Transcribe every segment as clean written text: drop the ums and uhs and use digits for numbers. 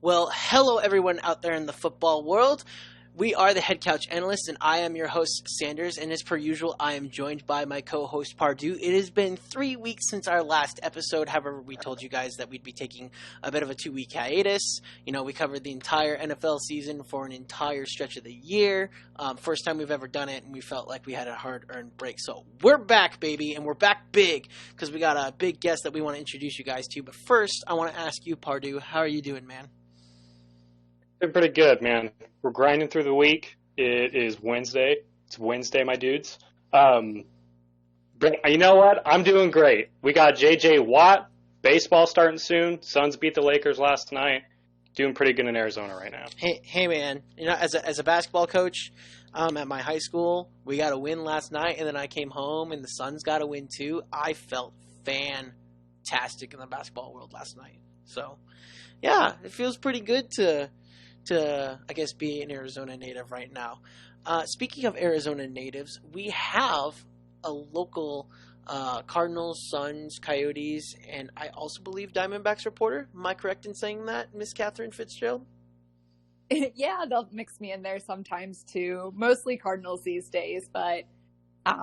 Well, hello everyone out there in the football world. We are the Head Couch Analysts, and I am your host, Sanders, and as per usual, I am joined by my co-host, Pardue. It has been 3 weeks since our last episode. However, we told you guys that we'd be taking a bit of a 2-week hiatus. You know, we covered the entire NFL season for an entire stretch of the year. First time we've ever done it, and we felt like we had a hard-earned break. So we're back, baby, and we're back big, because we got a big guest that we want to introduce you guys to. But first, I want to ask you, Pardue, how are you doing, man? Been pretty good, man. We're grinding through the week. It is Wednesday. It's Wednesday, my dudes. But you know what? I'm doing great. We got J.J. Watt. Baseball starting soon. Suns beat the Lakers last night. Doing pretty good in Arizona right now. Hey, man. You know, as a basketball coach at my high school, we got a win last night, and then I came home, and the Suns got a win too. I felt fantastic in the basketball world last night. So, yeah, it feels pretty good to I guess, be an Arizona native right now. Speaking of Arizona natives, we have a local Cardinals, Suns, Coyotes, and I also believe Diamondbacks reporter. Am I correct in saying that, Miss Katherine Fitzgerald? Yeah, they'll mix me in there sometimes too. Mostly Cardinals these days, but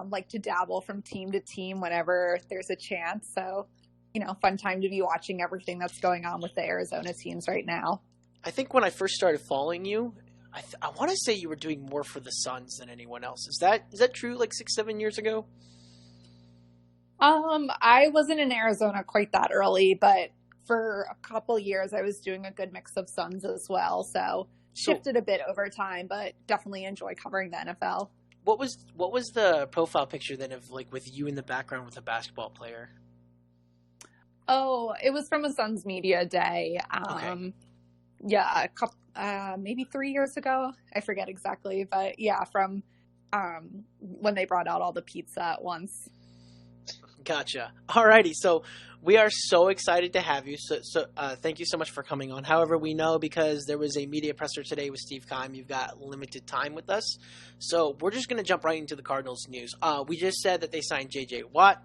like to dabble from team to team whenever there's a chance. So, you know, fun time to be watching everything that's going on with the Arizona teams right now. I think when I first started following you, I want to say you were doing more for the Suns than anyone else. Is that true? Like 6-7 years ago? I wasn't in Arizona quite that early, but for a couple years I was doing a good mix of Suns as well. So shifted a bit over time, but definitely enjoy covering the NFL. What was the profile picture then of like with you in the background with a basketball player? Oh, it was from a Suns media day. Okay. Yeah, maybe 3 years ago. I forget exactly, but yeah, from when they brought out all the pizza at once. Gotcha. Alrighty, so we are so excited to have you. So thank you so much for coming on. However, we know because there was a media presser today with Steve Keim, you've got limited time with us. So we're just going to jump right into the Cardinals news. We just said that they signed J.J. Watt.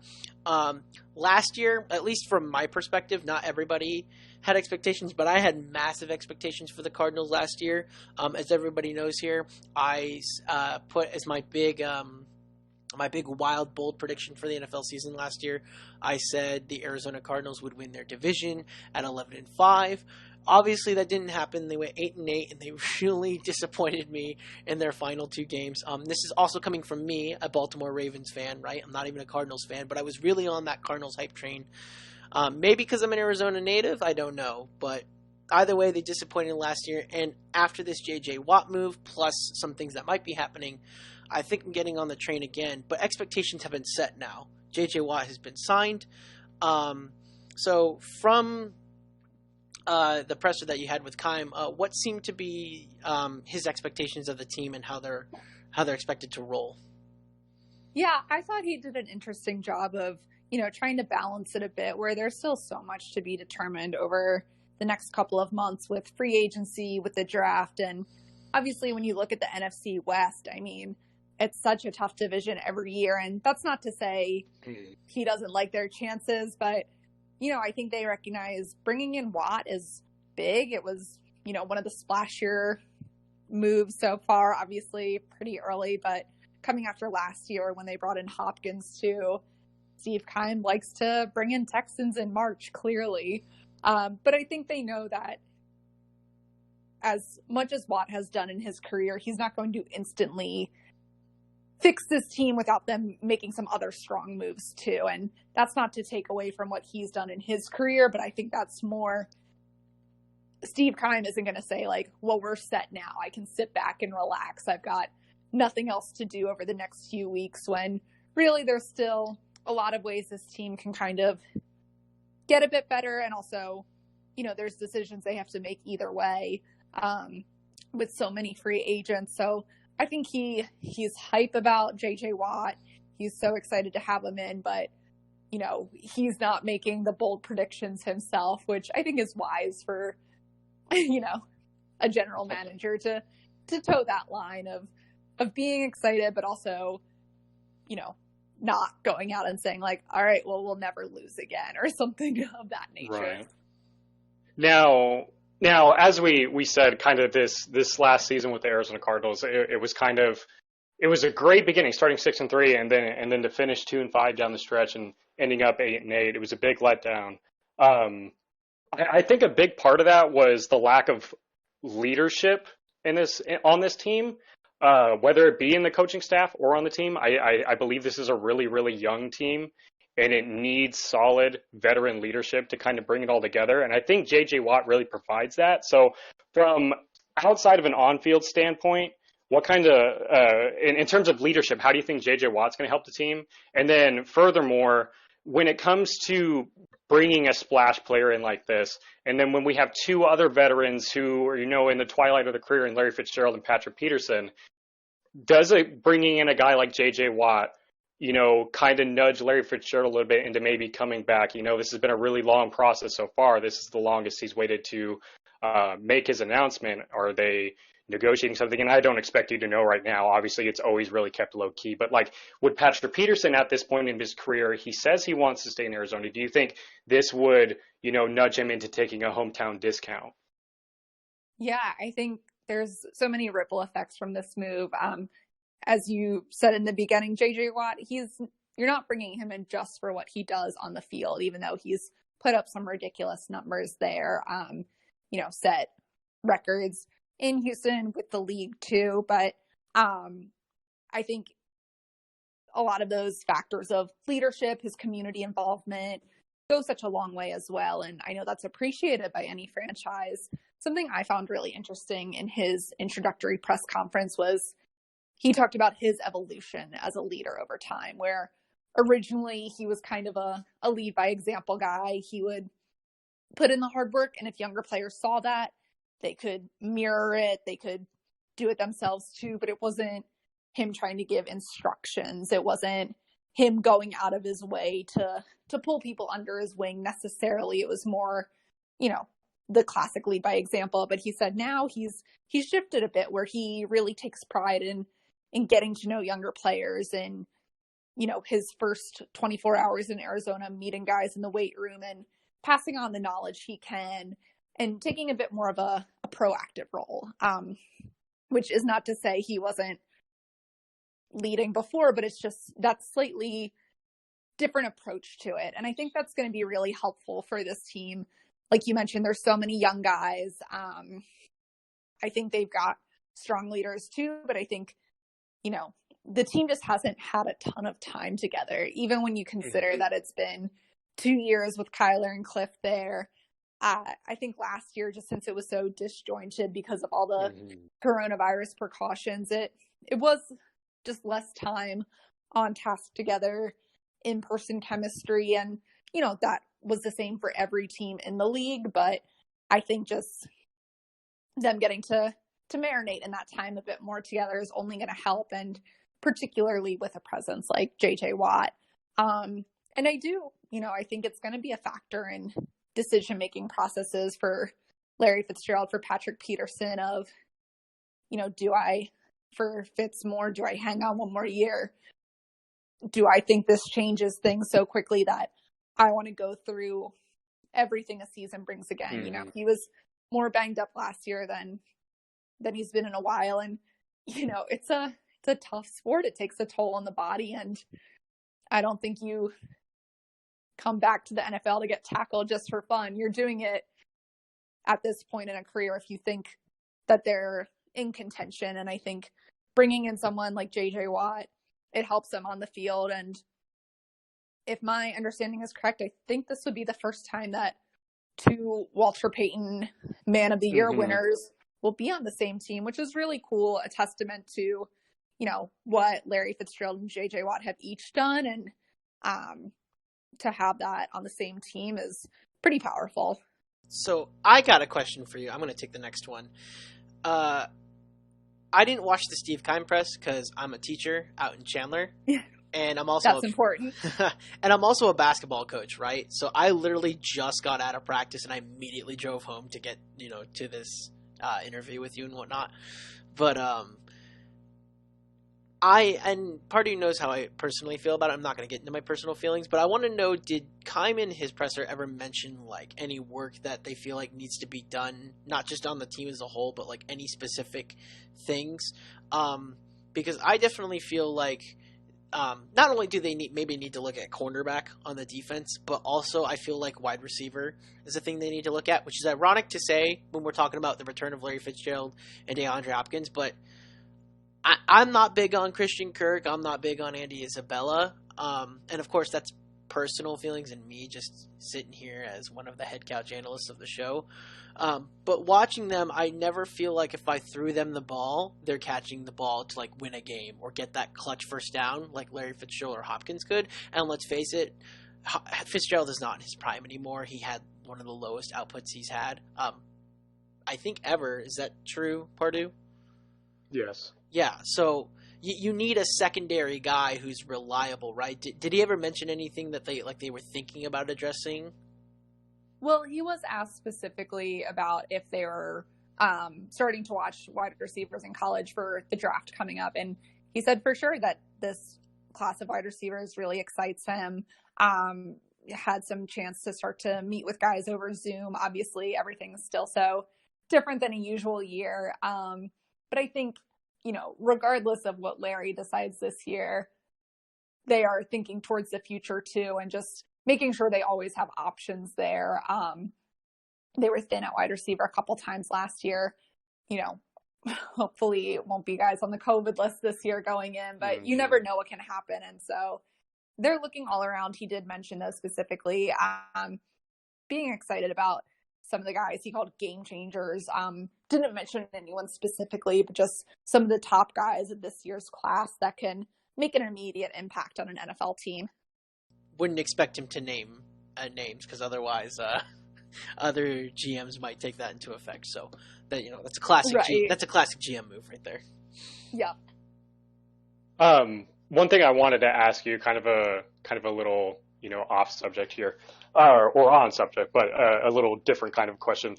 Last year, at least from my perspective, not everybody had expectations, but I had massive expectations for the Cardinals last year. As everybody knows here, I put as my big wild, bold prediction for the NFL season last year, I said the Arizona Cardinals would win their division at 11-5. Obviously, that didn't happen. They went 8-8, and they really disappointed me in their final 2 games. This is also coming from me, a Baltimore Ravens fan, right? I'm not even a Cardinals fan, but I was really on that Cardinals hype train. Maybe because I'm an Arizona native, I don't know. But either way, they disappointed last year. And after this J.J. Watt move, plus some things that might be happening, I think I'm getting on the train again. But expectations have been set now. J.J. Watt has been signed. So from the presser that you had with Keim, what seemed to be his expectations of the team and how they're expected to roll? Yeah, I thought he did an interesting job of, you know, trying to balance it a bit where there's still so much to be determined over the next couple of months with free agency, with the draft. And obviously when you look at the NFC West, I mean, it's such a tough division every year. And that's not to say he doesn't like their chances, but, you know, I think they recognize bringing in Watt is big. It was, you know, one of the splashier moves so far, obviously pretty early, but coming after last year when they brought in Hopkins too. Steve Keim likes to bring in Texans in March, clearly. But I think they know that as much as Watt has done in his career, he's not going to instantly fix this team without them making some other strong moves too. And that's not to take away from what he's done in his career, but I think that's more Steve Keim isn't going to say like, well, we're set now. I can sit back and relax. I've got nothing else to do over the next few weeks, when really there's still a lot of ways this team can kind of get a bit better. And also, you know, there's decisions they have to make either way with so many free agents. So I think he's hype about J.J. Watt. He's so excited to have him in, but, you know, he's not making the bold predictions himself, which I think is wise for, you know, a general manager to toe that line of being excited, but also, you know, not going out and saying like, all right, well, we'll never lose again or something of that nature. Right. Now, Now, as we said, kind of this last season with the Arizona Cardinals, it was kind of it was a great beginning, starting 6-3, and then to finish 2-5 down the stretch and ending up 8-8. It was a big letdown. I think a big part of that was the lack of leadership on this team, whether it be in the coaching staff or on the team. I believe this is a really, really young team, and it needs solid veteran leadership to kind of bring it all together. And I think J.J. Watt really provides that. So from outside of an on-field standpoint, what kind of, in terms of leadership, how do you think J.J. Watt's going to help the team? And then furthermore, when it comes to bringing a splash player in like this, and then when we have two other veterans who are, in the twilight of their career in Larry Fitzgerald and Patrick Peterson, does it bringing in a guy like J.J. Watt, kind of nudge Larry Fitzgerald a little bit into maybe coming back? This has been a really long process so far. This is the longest he's waited to make his announcement. Are they negotiating something? And I don't expect you to know right now. Obviously, it's always really kept low key. But would Patrick Peterson at this point in his career, he says he wants to stay in Arizona. Do you think this would, nudge him into taking a hometown discount? Yeah, I think there's so many ripple effects from this move. As you said in the beginning, J.J. Watt, you're not bringing him in just for what he does on the field, even though he's put up some ridiculous numbers there, set records in Houston with the league too. But I think a lot of those factors of leadership, his community involvement, go such a long way as well. And I know that's appreciated by any franchise. Something I found really interesting in his introductory press conference was he talked about his evolution as a leader over time, where originally he was kind of a lead by example guy. He would put in the hard work, and if younger players saw that, they could mirror it, they could do it themselves too, but it wasn't him trying to give instructions. It wasn't him going out of his way to pull people under his wing necessarily. It was more, the classic lead by example. But he said now he's shifted a bit, where he really takes pride in getting to know younger players, and his first 24 hours in Arizona, meeting guys in the weight room and passing on the knowledge he can, and taking a bit more of a proactive role, which is not to say he wasn't leading before, but it's just that slightly different approach to it. And I think that's going to be really helpful for this team. Like you mentioned, there's so many young guys. I think they've got strong leaders too, but I think, the team just hasn't had a ton of time together, even when you consider that it's been 2 years with Kyler and Cliff there. I think last year, just since it was so disjointed because of all the coronavirus precautions, it was just less time on task together, in-person chemistry. And, that was the same for every team in the league. But I think just them getting to marinate in that time a bit more together is only going to help. And particularly with a presence like J.J. Watt. And I do, I think it's going to be a factor in decision-making processes for Larry Fitzgerald, for Patrick Peterson of, for Fitz more, do I hang on one more year? Do I think this changes things so quickly that I want to go through everything a season brings again? He was more banged up last year than he's been in a while. And, it's a tough sport. It takes a toll on the body. And I don't think you come back to the NFL to get tackled just for fun. You're doing it at this point in a career if you think that they're in contention. And I think bringing in someone like J.J. Watt, it helps them on the field. And if my understanding is correct, I think this would be the first time that two Walter Payton Man of the Year winners will be on the same team, which is really cool. A testament to, what Larry Fitzgerald and J.J. Watt have each done. And to have that on the same team is pretty powerful. So I got a question for you. I'm going to take the next one. I didn't watch the Steve Keim press because I'm a teacher out in Chandler. Yeah. And I'm also That's important. And I'm also a basketball coach, right? So I literally just got out of practice and I immediately drove home to get, to this interview with you and whatnot. But and Pardue knows how I personally feel about it. I'm not going to get into my personal feelings, but I want to know, did Keim in his presser ever mention like any work that they feel like needs to be done, not just on the team as a whole, but like any specific things? Because I definitely feel like not only do they need to look at cornerback on the defense, but also I feel like wide receiver is a thing they need to look at, which is ironic to say when we're talking about the return of Larry Fitzgerald and DeAndre Hopkins, but I'm not big on Christian Kirk. I'm not big on Andy Isabella. And of course, that's personal feelings and me just sitting here as one of the head couch analysts of the show. But watching them, I never feel like if I threw them the ball, they're catching the ball to like win a game or get that clutch first down like Larry Fitzgerald or Hopkins could. And let's face it, Fitzgerald is not in his prime anymore. He had one of the lowest outputs he's had, I think, ever. Is that true, Pardue? Yes. Yeah, so you need a secondary guy who's reliable, right? Did he ever mention anything that they were thinking about addressing? Well, he was asked specifically about if they were starting to watch wide receivers in college for the draft coming up, and he said for sure that this class of wide receivers really excites him. Had some chance to start to meet with guys over Zoom. Obviously, everything's still so different than a usual year. But I think, regardless of what Larry decides this year, they are thinking towards the future too, and just making sure they always have options there. They were thin at wide receiver a couple times last year. Hopefully it won't be guys on the COVID list this year going in, but you never know what can happen. And so they're looking all around. He did mention those specifically. Being excited about some of the guys he called game changers. Didn't mention anyone specifically, but just some of the top guys of this year's class that can make an immediate impact on an NFL team. Wouldn't expect him to name names because otherwise other GMs might take that into effect. So that that's a classic. Right. That's a classic GM move right there. Yeah. One thing I wanted to ask you, kind of a little off subject here, or on subject, but a little different kind of question.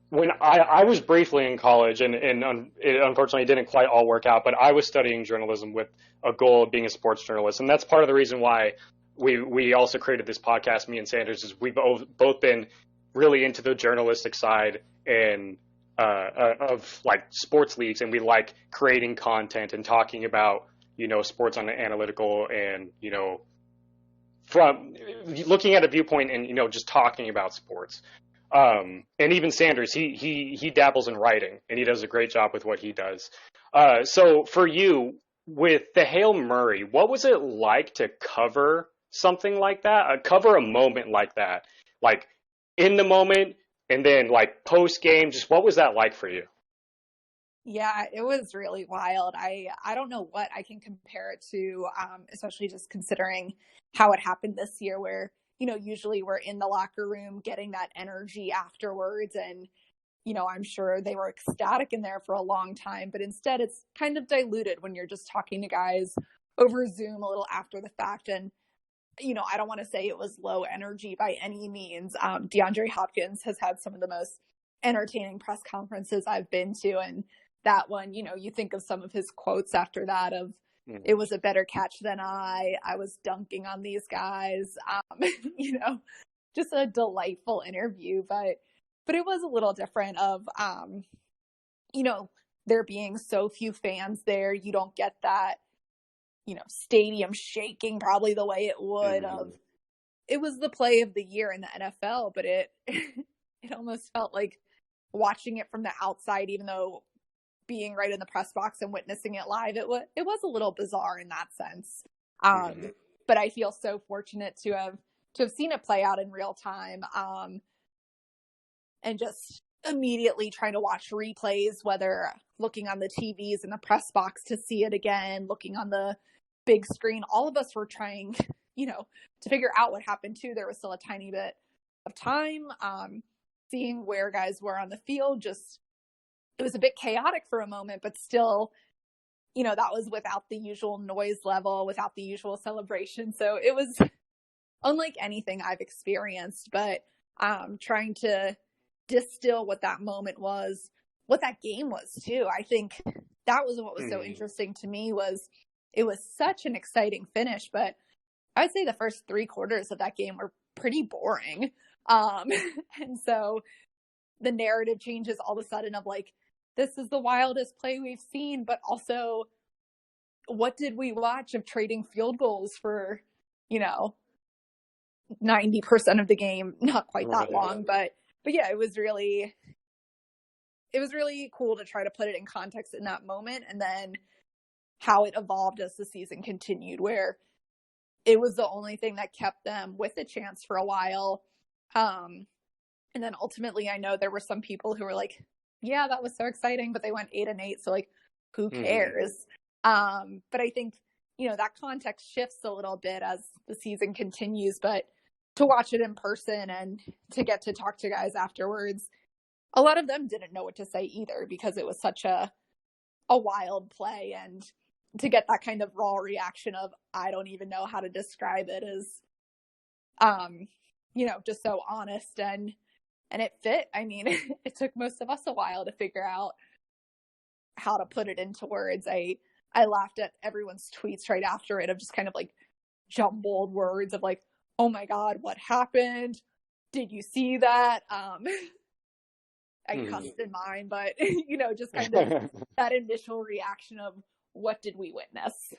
When I was briefly in college, and it unfortunately didn't quite all work out, but I was studying journalism with a goal of being a sports journalist, and that's part of the reason why we also created this podcast. Me and Sanders is we've both been really into the journalistic side and of like sports leagues, and we like creating content and talking about sports on an analytical and from looking at a viewpoint and just talking about sports. And even Sanders, he dabbles in writing, and he does a great job with what he does. So for you, with the Hail Murray, what was it like to cover something like that? Cover a moment like that, like in the moment, and then like post game. Just what was that like for you? Yeah, it was really wild. I don't know what I can compare it to, especially just considering how it happened this year, where usually we're in the locker room getting that energy afterwards. And, I'm sure they were ecstatic in there for a long time, but instead it's kind of diluted when you're just talking to guys over Zoom a little after the fact. And, I don't want to say it was low energy by any means. DeAndre Hopkins has had some of the most entertaining press conferences I've been to. And that one, you think of some of his quotes after that of, it was a better catch than I was dunking on these guys. Just a delightful interview, but it was a little different of, there being so few fans there. You don't get that, stadium shaking probably the way it would of, it was the play of the year in the NFL, but it almost felt like watching it from the outside, even though being right in the press box and witnessing it live, it was a little bizarre in that sense. But I feel so fortunate to have seen it play out in real time, and just immediately trying to watch replays, whether looking on the TVs in the press box to see it again, looking on the big screen. All of us were trying, to figure out what happened too. There was still a tiny bit of time, seeing where guys were on the field. It was a bit chaotic for a moment, but still, that was without the usual noise level, without the usual celebration. So it was unlike anything I've experienced, but trying to distill what that moment was, what that game was too. I think that was what was so interesting to me. Was it was such an exciting finish, but I would say the first 3 quarters of that game were pretty boring. And so the narrative changes all of a sudden of like, this is the wildest play we've seen, but also what did we watch of trading field goals for, 90% of the game? Not quite that long, but yeah, it was really cool to try to put it in context in that moment, and then how it evolved as the season continued, where it was the only thing that kept them with a chance for a while. And then ultimately, I know there were some people who were like, yeah, that was so exciting, but they went 8-8. So like, who cares? But I think, that context shifts a little bit as the season continues, but to watch it in person and to get to talk to guys afterwards, a lot of them didn't know what to say either, because it was such a wild play, and to get that kind of raw reaction of, I don't even know how to describe it, is, just so honest, and it fit. I mean, it took most of us a while to figure out how to put it into words. I laughed at everyone's tweets right after it of just kind of like jumbled words of like, oh my God, what happened? Did you see that? I cussed in mine, but, just kind of that initial reaction of, what did we witness?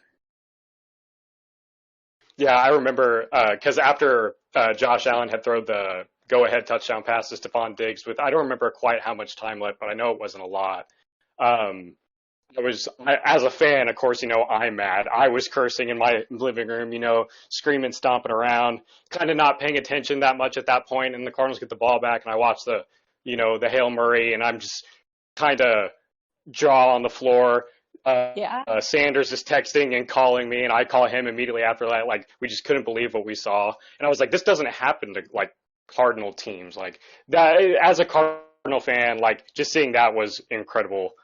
Yeah, I remember because after Josh Allen had thrown the go-ahead touchdown pass to Stephon Diggs I don't remember quite how much time left, but I know it wasn't a lot. As a fan, of course, I'm mad. I was cursing in my living room, screaming, stomping around, kind of not paying attention that much at that point. And the Cardinals get the ball back, and I watch the Hail Murray, and I'm just kind of jaw on the floor. Sanders is texting and calling me, and I call him immediately after that. Like, we just couldn't believe what we saw. And I was like, this doesn't happen to like Cardinal teams. Like that, as a Cardinal fan, like just seeing that was incredible.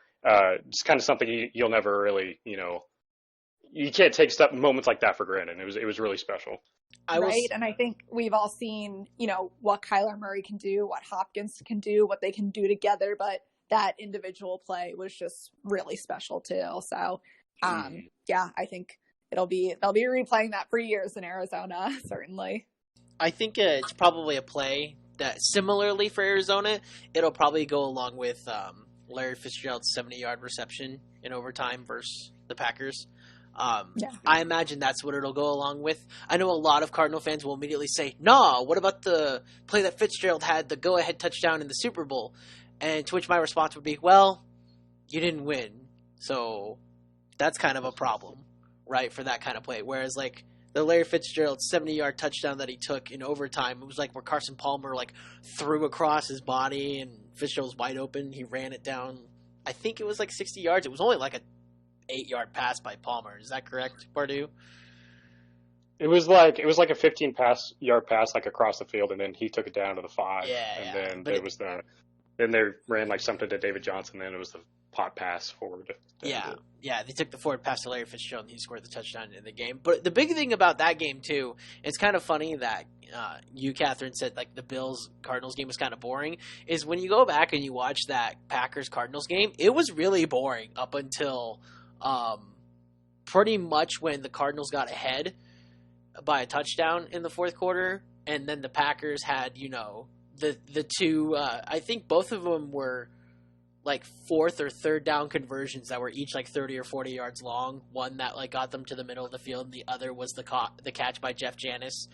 Just kind of something you'll never really, you can't take moments like that for granted. It was really special. And I think we've all seen, what Kyler Murray can do, what Hopkins can do, what they can do together, but that individual play was just really special too. So, I think they'll be replaying that for years in Arizona, certainly. I think it's probably a play that similarly for Arizona, it'll probably go along with Larry Fitzgerald's 70-yard reception in overtime versus the Packers. I imagine that's what it'll go along with. I know a lot of Cardinal fans will immediately say, "No, what about the play that Fitzgerald had, the go-ahead touchdown in the Super Bowl?" And to which my response would be, well, you didn't win. So that's kind of a problem, right, for that kind of play. Whereas, like, the Larry Fitzgerald 70-yard touchdown that he took in overtime, it was like where Carson Palmer, like, threw across his body and Fitzgerald was wide open. He ran it down. I think it was like 60 yards. It was only like a 8-yard pass by Palmer. Is that correct, Pardue? It was like a 15-yard pass, like across the field, and then he took it down to the 5. Then there was then they ran like something to David Johnson. Then it was the pot pass forward. They took the forward pass to Larry Fitzgerald, and he scored the touchdown in the game. But the big thing about that game too, it's kind of funny that you, Catherine, said like the Bills-Cardinals game was kind of boring, is when you go back and you watch that Packers-Cardinals game, it was really boring up until pretty much when the Cardinals got ahead by a touchdown in the fourth quarter, and then the Packers had, the two, I think both of them were like fourth or third down conversions that were each like 30 or 40 yards long. One that like got them to the middle of the field, and the other was the catch by Jeff Janis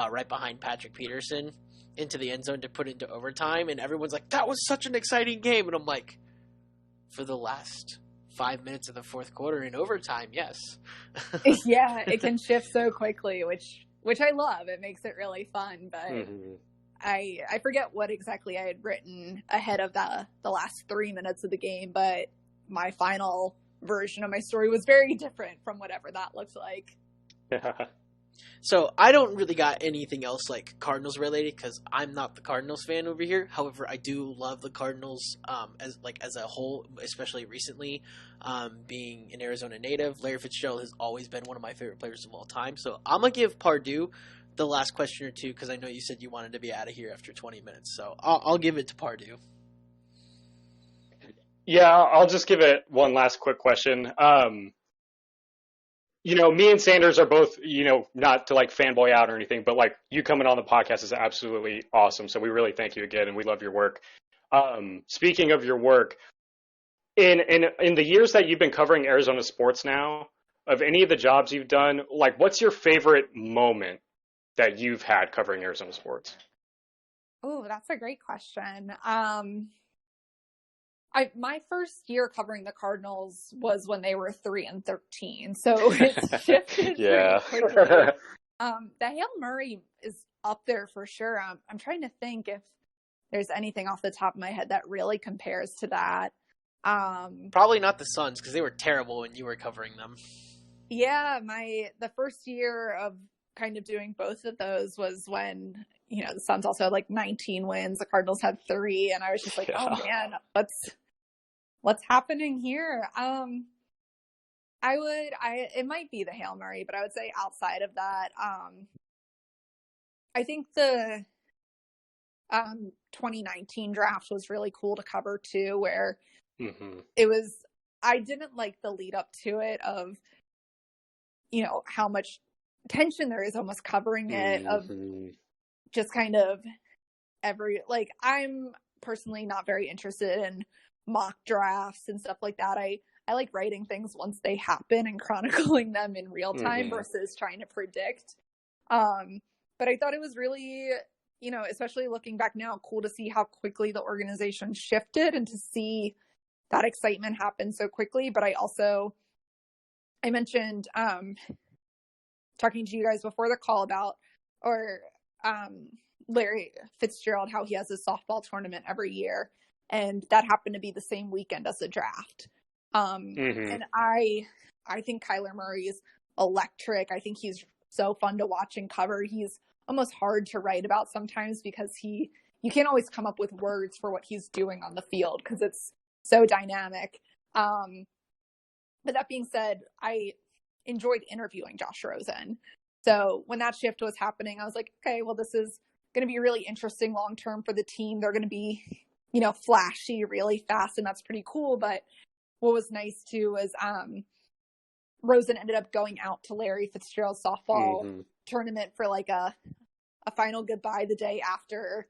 right behind Patrick Peterson into the end zone to put into overtime. And everyone's like, that was such an exciting game. And I'm like, for the last 5 minutes of the fourth quarter in overtime, yes. Yeah, it can shift so quickly, which I love. It makes it really fun, but I forget what exactly I had written ahead of the last 3 minutes of the game, but my final version of my story was very different from whatever that looks like. So I don't really got anything else like Cardinals related because I'm not the Cardinals fan over here. However, I do love the Cardinals as a whole, especially recently. Being an Arizona native, Larry Fitzgerald has always been one of my favorite players of all time. So I'm gonna give Pardue the last question or two because I know you said you wanted to be out of here after 20 minutes. So I'll give it to Pardue. Yeah, I'll just give it one last quick question. Me and Sanders are both, not to like fanboy out or anything, but like you coming on the podcast is absolutely awesome. So we really thank you again, and we love your work. Speaking of your work, in the years that you've been covering Arizona sports now, of any of the jobs you've done, like what's your favorite moment that you've had covering Arizona sports? Oh, that's a great question. My first year covering the Cardinals was when they were 3-13, so it's shifted Yeah. pretty quickly. The Hail Murray is up there for sure. I'm trying to think if there's anything off the top of my head that really compares to that. Probably not the Suns, because they were terrible when you were covering them. Yeah, the first year of kind of doing both of those was when, the Suns also had like 19 wins, the Cardinals had 3, and I was just like, oh man, what's happening here? It might be the Hail Murray, but I would say outside of that, I think the 2019 draft was really cool to cover too, where I didn't like the lead up to it of, how much tension there is almost covering it, of just kind of I'm personally not very interested in mock drafts and stuff like that. I like writing things once they happen and chronicling them in real time versus trying to predict. But I thought it was really, especially looking back now, cool to see how quickly the organization shifted and to see that excitement happen so quickly. But I mentioned talking to you guys before the call about, Larry Fitzgerald, how he has a softball tournament every year. And that happened to be the same weekend as the draft. And I think Kyler Murray is electric. I think he's so fun to watch and cover. He's almost hard to write about sometimes because you can't always come up with words for what he's doing on the field because it's so dynamic. But that being said, I enjoyed interviewing Josh Rosen. So when that shift was happening, I was like, okay, well, this is going to be really interesting long-term for the team. They're going to be, flashy really fast, and that's pretty cool. But what was nice too was Rosen ended up going out to Larry Fitzgerald's softball tournament for like a final goodbye the day after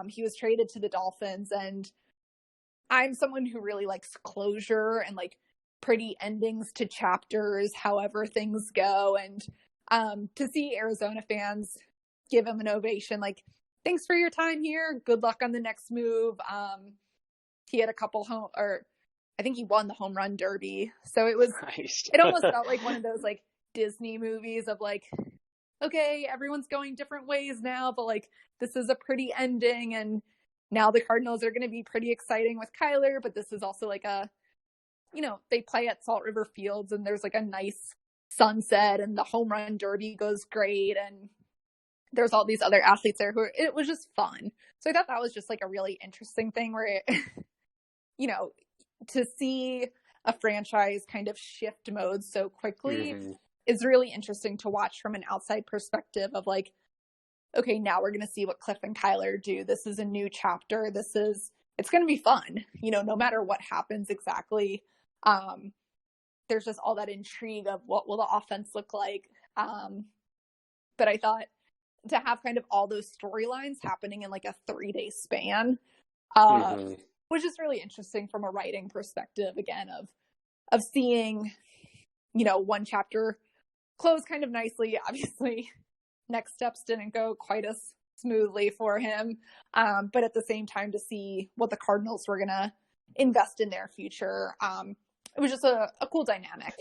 he was traded to the Dolphins. And I'm someone who really likes closure and like pretty endings to chapters, however things go. And to see Arizona fans give him an ovation, like, thanks for your time here. Good luck on the next move. He had a couple I think he won the home run derby. So it was, nice. It almost felt like one of those like Disney movies of like, okay, everyone's going different ways now, but like, this is a pretty ending. And now the Cardinals are going to be pretty exciting with Kyler, but this is also like they play at Salt River Fields and there's like a nice sunset and the home run derby goes great. And there's all these other athletes there it was just fun. So I thought that was just like a really interesting thing where, to see a franchise kind of shift modes so quickly is really interesting to watch from an outside perspective of like, okay, now we're going to see what Cliff and Kyler do. This is a new chapter. It's going to be fun, no matter what happens exactly. There's just all that intrigue of what will the offense look like. But I thought to have kind of all those storylines happening in like a 3-day span, was just really interesting from a writing perspective, again, of seeing, one chapter close kind of nicely. Obviously, next steps didn't go quite as smoothly for him. But at the same time, to see what the Cardinals were going to invest in their future, it was just a cool dynamic.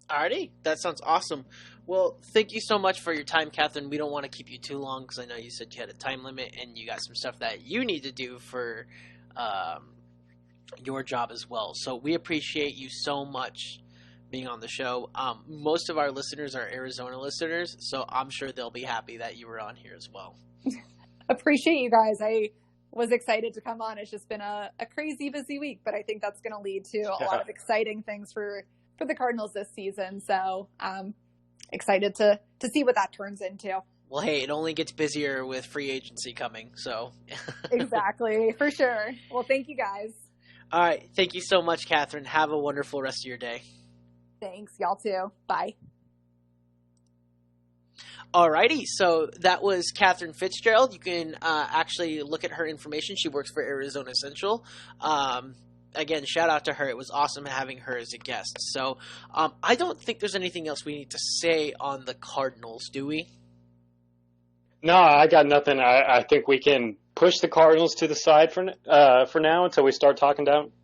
Alrighty, that sounds awesome. Well, thank you so much for your time, Katherine. We don't want to keep you too long because I know you said you had a time limit and you got some stuff that you need to do for your job as well. So we appreciate you so much being on the show. Most of our listeners are Arizona listeners, so I'm sure they'll be happy that you were on here as well. Appreciate you guys. I was excited to come on. It's just been a crazy busy week, but I think that's going to lead to a lot of exciting things for the Cardinals this season. So excited to see what that turns into. Well, hey, it only gets busier with free agency coming, so. Exactly, for sure. Well, thank you guys. All right. Thank you so much, Katherine. Have a wonderful rest of your day. Thanks. Y'all too. Bye. Alrighty, so that was Katherine Fitzgerald. You can actually look at her information. She works for Arizona Central. Again, shout out to her. It was awesome having her as a guest. So I don't think there's anything else we need to say on the Cardinals, do we? No, I got nothing. I think we can push the Cardinals to the side for now until we start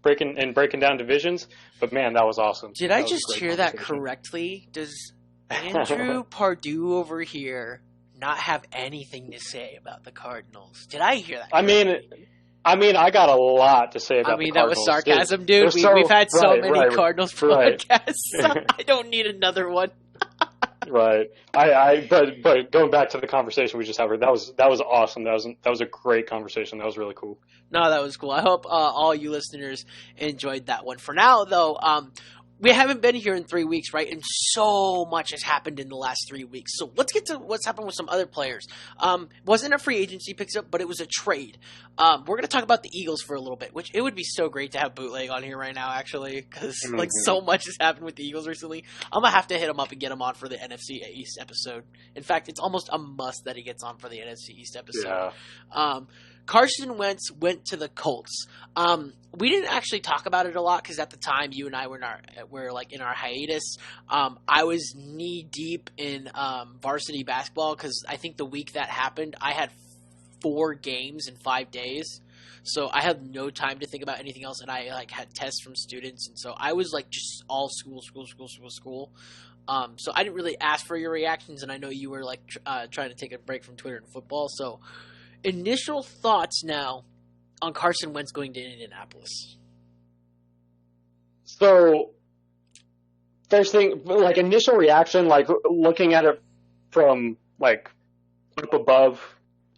breaking down divisions. But man, that was awesome. Did I just hear that correctly? Does Andrew Pardue over here not have anything to say about the Cardinals? Did I hear that correctly? I mean, I got a lot to say about the Cardinals. That was sarcasm, dude. We've had so many Cardinals podcasts. I don't need another one. Right. But going back to the conversation we just had, that was awesome. That was a great conversation. That was really cool. No, that was cool. I hope all you listeners enjoyed that one. For now, though, we haven't been here in 3 weeks, right? And so much has happened in the last 3 weeks. So let's get to what's happened with some other players. Wasn't a free agency picks up, but it was a trade. We're going to talk about the Eagles for a little bit, which it would be so great to have Bootleg on here right now, actually, because so much has happened with the Eagles recently. I'm going to have to hit him up and get him on for the NFC East episode. In fact, it's almost a must that he gets on for the NFC East episode. Yeah. Carson Wentz went to the Colts. We didn't actually talk about it a lot because at the time you and I were in our hiatus. I was knee deep in varsity basketball because I think the week that happened, I had 4 games in 5 days, so I had no time to think about anything else, and I had tests from students, and so I was just all school. So I didn't really ask for your reactions, and I know you were trying to take a break from Twitter and football. So initial thoughts now on Carson Wentz going to Indianapolis. So first thing, initial reaction, looking at it from up above,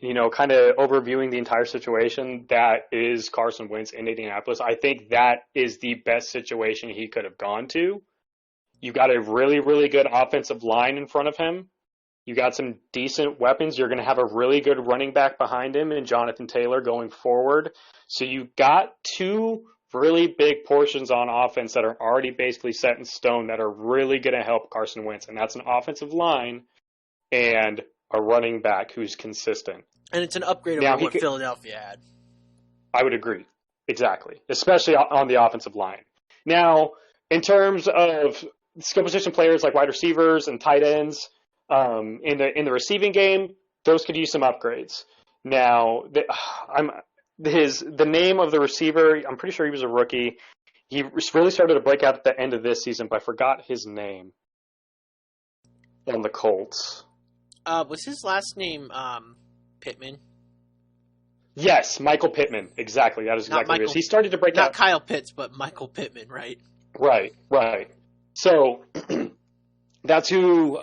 kind of overviewing the entire situation, that is Carson Wentz in Indianapolis. I think that is the best situation he could have gone to. You got a really, really good offensive line in front of him. You got some decent weapons. You're going to have a really good running back behind him in Jonathan Taylor going forward. So you got 2 really big portions on offense that are already basically set in stone that are really going to help Carson Wentz. And that's an offensive line and a running back who's consistent. And it's an upgrade over what Philadelphia had. I would agree. Exactly. Especially on the offensive line. Now, in terms of skill position players like wide receivers and tight ends, in the receiving game, those could use some upgrades. Now, the name of the receiver, I'm pretty sure he was a rookie. He really started to break out at the end of this season, but I forgot his name on the Colts. Was his last name Pittman? Yes, Michael Pittman. Exactly. That is exactly what it is. He started to break out. Not Kyle Pitts, but Michael Pittman, right? Right. So that's who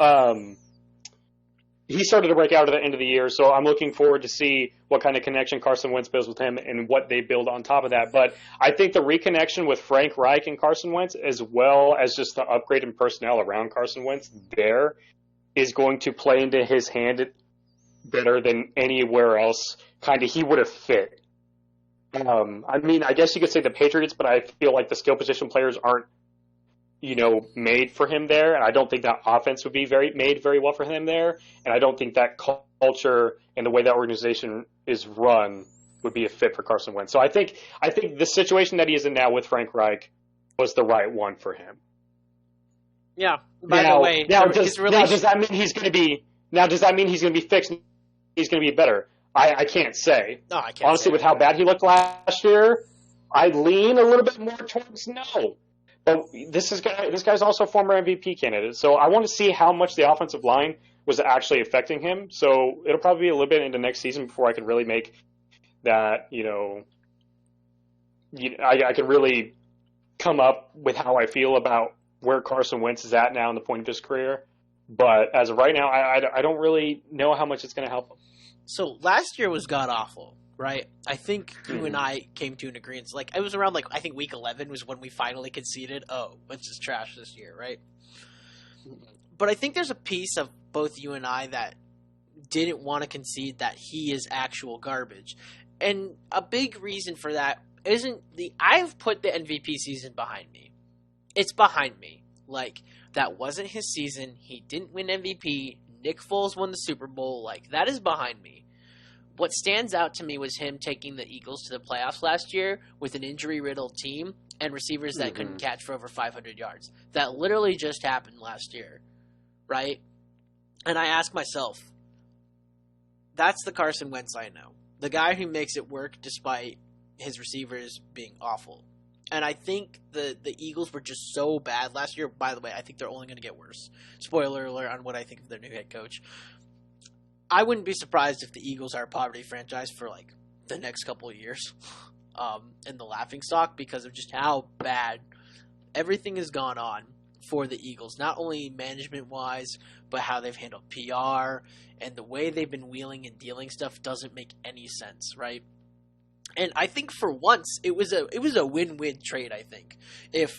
he started to break out at the end of the year. So I'm looking forward to see what kind of connection Carson Wentz builds with him and what they build on top of that. But I think the reconnection with Frank Reich and Carson Wentz, as well as just the upgrade in personnel around Carson Wentz there, is going to play into his hand better than anywhere else kind of he would have fit. I guess you could say the Patriots, but I feel like the skill position players aren't, made for him there. And I don't think that offense would be made very well for him there. And I don't think that culture and the way that organization is run would be a fit for Carson Wentz. So I think the situation that he is in now with Frank Reich was the right one for him. Yeah. By the way, does that mean he's going to be fixed? He's going to be better. I can't say. No, I can't. Honestly, with how bad he looked last year, I lean a little bit more towards no. But this guy's also a former MVP candidate, so I want to see how much the offensive line was actually affecting him. So it'll probably be a little bit into next season before I can really make that. I can really come up with how I feel about where Carson Wentz is at now in the point of his career. But as of right now, I don't really know how much it's going to help him. So last year was god-awful, right? I think you and I came to an agreement. It was around, I think week 11 was when we finally conceded, let's just trash this year, right? But I think there's a piece of both you and I that didn't want to concede that he is actual garbage. And a big reason for that isn't I've put the MVP season behind me. It's behind me. Like, that wasn't his season. He didn't win MVP. Nick Foles won the Super Bowl. Like, that is behind me. What stands out to me was him taking the Eagles to the playoffs last year with an injury-riddled team and receivers that couldn't catch for over 500 yards. That literally just happened last year, right? And I ask myself, that's the Carson Wentz I know. The guy who makes it work despite his receivers being awful. And I think the Eagles were just so bad last year. By the way, I think they're only going to get worse. Spoiler alert on what I think of their new head coach. I wouldn't be surprised if the Eagles are a poverty franchise for like the next couple of years in the laughingstock because of just how bad everything has gone on for the Eagles. Not only management-wise, but how they've handled PR and the way they've been wheeling and dealing stuff doesn't make any sense, right? And I think for once it was a win-win trade. I think if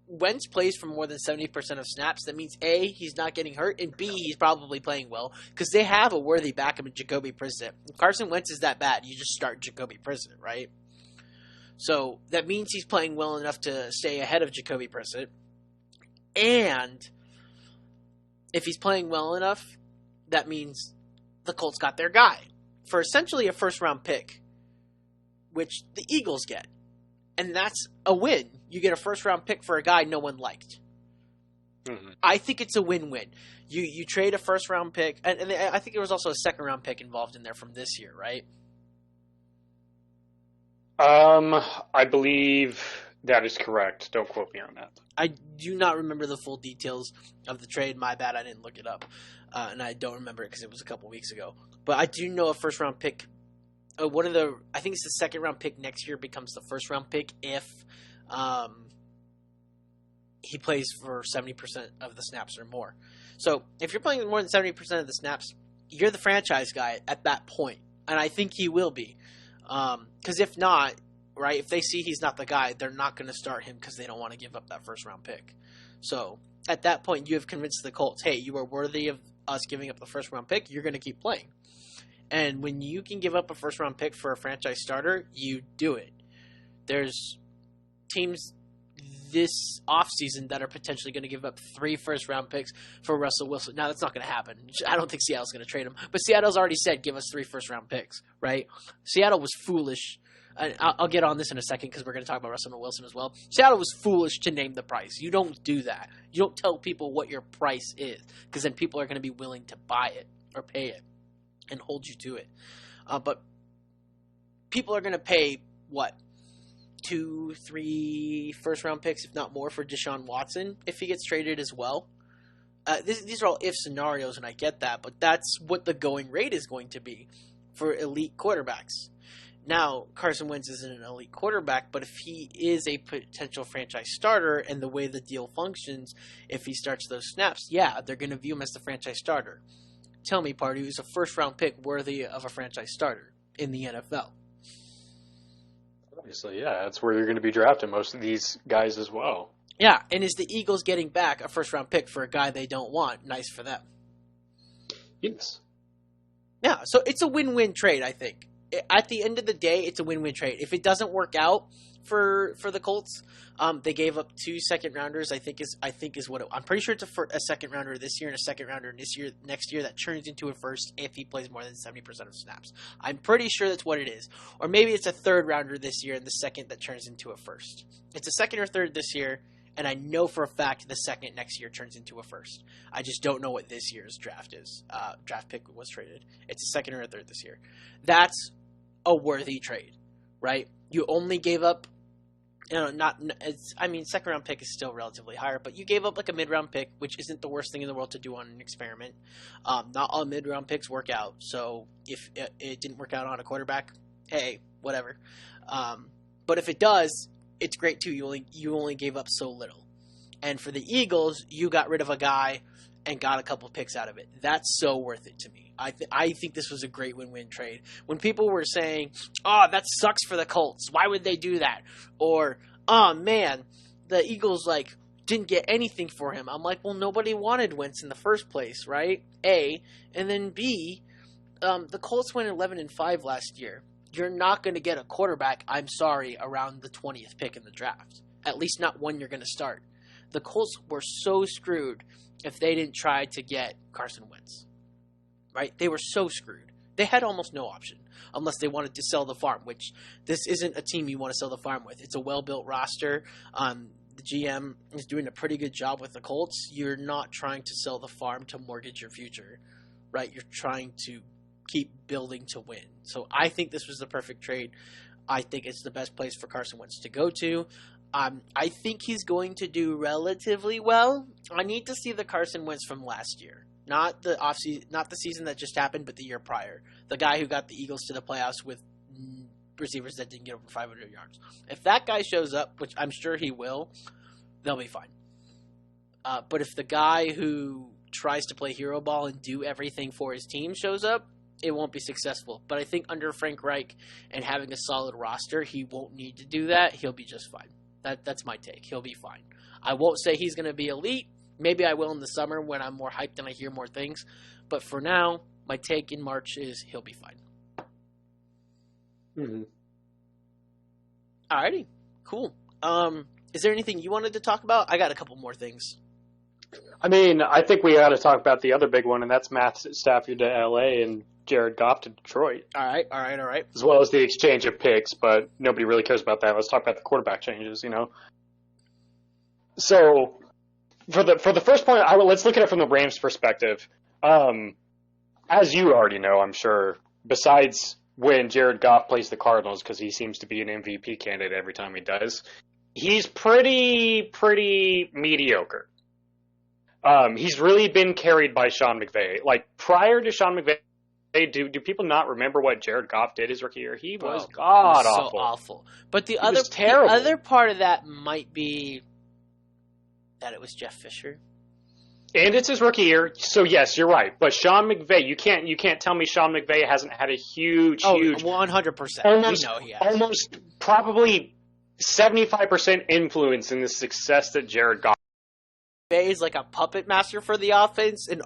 Wentz plays for more than 70% of snaps, that means A, he's not getting hurt, and B, he's probably playing well because they have a worthy backup in Jacoby Brissett. If Carson Wentz is that bad, you just start Jacoby Brissett, right? So that means he's playing well enough to stay ahead of Jacoby Brissett, and if he's playing well enough, that means the Colts got their guy for essentially a first-round pick, which the Eagles get. And that's a win. You get a first-round pick for a guy no one liked. Mm-hmm. I think it's a win-win. You trade a first-round pick, and I think there was also a second-round pick involved in there from this year, right? I believe that is correct. Don't quote me on that. I do not remember the full details of the trade. My bad, I didn't look it up. And I don't remember it because it was a couple weeks ago. But I do know a first-round pick. I think it's the second round pick next year becomes the first round pick if he plays for 70% of the snaps or more. So if you're playing more than 70% of the snaps, you're the franchise guy at that point. And I think he will be. Because if not, right, if they see he's not the guy, they're not going to start him because they don't want to give up that first round pick. So at that point, you have convinced the Colts, hey, you are worthy of us giving up the first round pick. You're going to keep playing. And when you can give up a first-round pick for a franchise starter, you do it. There's teams this offseason that are potentially going to give up 3 first-round picks for Russell Wilson. Now, that's not going to happen. I don't think Seattle's going to trade him. But Seattle's already said, give us 3 first-round picks, right? Seattle was foolish. I'll get on this in a second because we're going to talk about Russell Wilson as well. Seattle was foolish to name the price. You don't do that. You don't tell people what your price is because then people are going to be willing to buy it or pay it and hold you to it. But people are going to pay, 2-3 first-round picks, if not more, for Deshaun Watson if he gets traded as well. These are all if scenarios, and I get that, but that's what the going rate is going to be for elite quarterbacks. Now, Carson Wentz isn't an elite quarterback, but if he is a potential franchise starter and the way the deal functions, if he starts those snaps, yeah, they're going to view him as the franchise starter. Tell me, Pardue, is a first-round pick worthy of a franchise starter in the NFL? Obviously, yeah. That's where you're going to be drafting most of these guys as well. Yeah, and is the Eagles getting back a first-round pick for a guy they don't want? Nice for them. Yes. Yeah, so it's a win-win trade, I think. At the end of the day, it's a win-win trade. If it doesn't work out for the Colts, they gave up 2 second-rounders. I think is what I'm pretty sure it's a second-rounder this year and a second-rounder next year that turns into a first if he plays more than 70% of snaps. I'm pretty sure that's what it is. Or maybe it's a third-rounder this year and the second that turns into a first. It's a second or third this year, and I know for a fact the second next year turns into a first. I just don't know what this year's draft is. Draft pick was traded. It's a second or a third this year. That's a worthy trade, right? You only gave up, second round pick is still relatively higher, but you gave up like a mid round pick, which isn't the worst thing in the world to do on an experiment. Not all mid round picks work out, so if it didn't work out on a quarterback, hey, whatever. But if it does, it's great too. You only gave up so little, and for the Eagles, you got rid of a guy and got a couple picks out of it. That's so worth it to me. I think this was a great win-win trade. When people were saying, oh, that sucks for the Colts, why would they do that? Or, oh, man, the Eagles, didn't get anything for him. I'm like, well, nobody wanted Wentz in the first place, right? A. And then B, the Colts went 11-5 last year. You're not going to get a quarterback, I'm sorry, around the 20th pick in the draft. At least not one you're going to start. The Colts were so screwed if they didn't try to get Carson Wentz. Right? They were so screwed. They had almost no option unless they wanted to sell the farm, which this isn't a team you want to sell the farm with. It's a well-built roster. The GM is doing a pretty good job with the Colts. You're not trying to sell the farm to mortgage your future, right? You're trying to keep building to win. So I think this was the perfect trade. I think it's the best place for Carson Wentz to go to. I think he's going to do relatively well. I need to see the Carson Wentz from last year. Not the offseason, not the season that just happened, but the year prior. The guy who got the Eagles to the playoffs with receivers that didn't get over 500 yards. If that guy shows up, which I'm sure he will, they'll be fine. But if the guy who tries to play hero ball and do everything for his team shows up, it won't be successful. But I think under Frank Reich and having a solid roster, he won't need to do that. He'll be just fine. That's my take. He'll be fine. I won't say he's going to be elite. Maybe I will in the summer when I'm more hyped and I hear more things. But for now, my take in March is he'll be fine. Mm-hmm. Alrighty. Cool. Is there anything you wanted to talk about? I got a couple more things. I mean, I think we got to talk about the other big one, and that's Matt Stafford to LA and Jared Goff to Detroit. All right. As well as the exchange of picks, but nobody really cares about that. Let's talk about the quarterback changes, you know. So, for the first point, let's look at it from the Rams' perspective. As you already know, I'm sure, besides when Jared Goff plays the Cardinals, because he seems to be an MVP candidate every time he does, he's pretty mediocre. He's really been carried by Sean McVay. Like, prior to Sean McVay, do people not remember what Jared Goff did his rookie year? He was god-awful. So awful. But the terrible. other part of that might be that it was Jeff Fisher. And it's his rookie year, so yes, you're right. But Sean McVay, you can't tell me Sean McVay hasn't had a huge 100%. Almost, we know he has. Almost probably 75% influence in the success that Jared Goff. McVay is like a puppet master for the offense and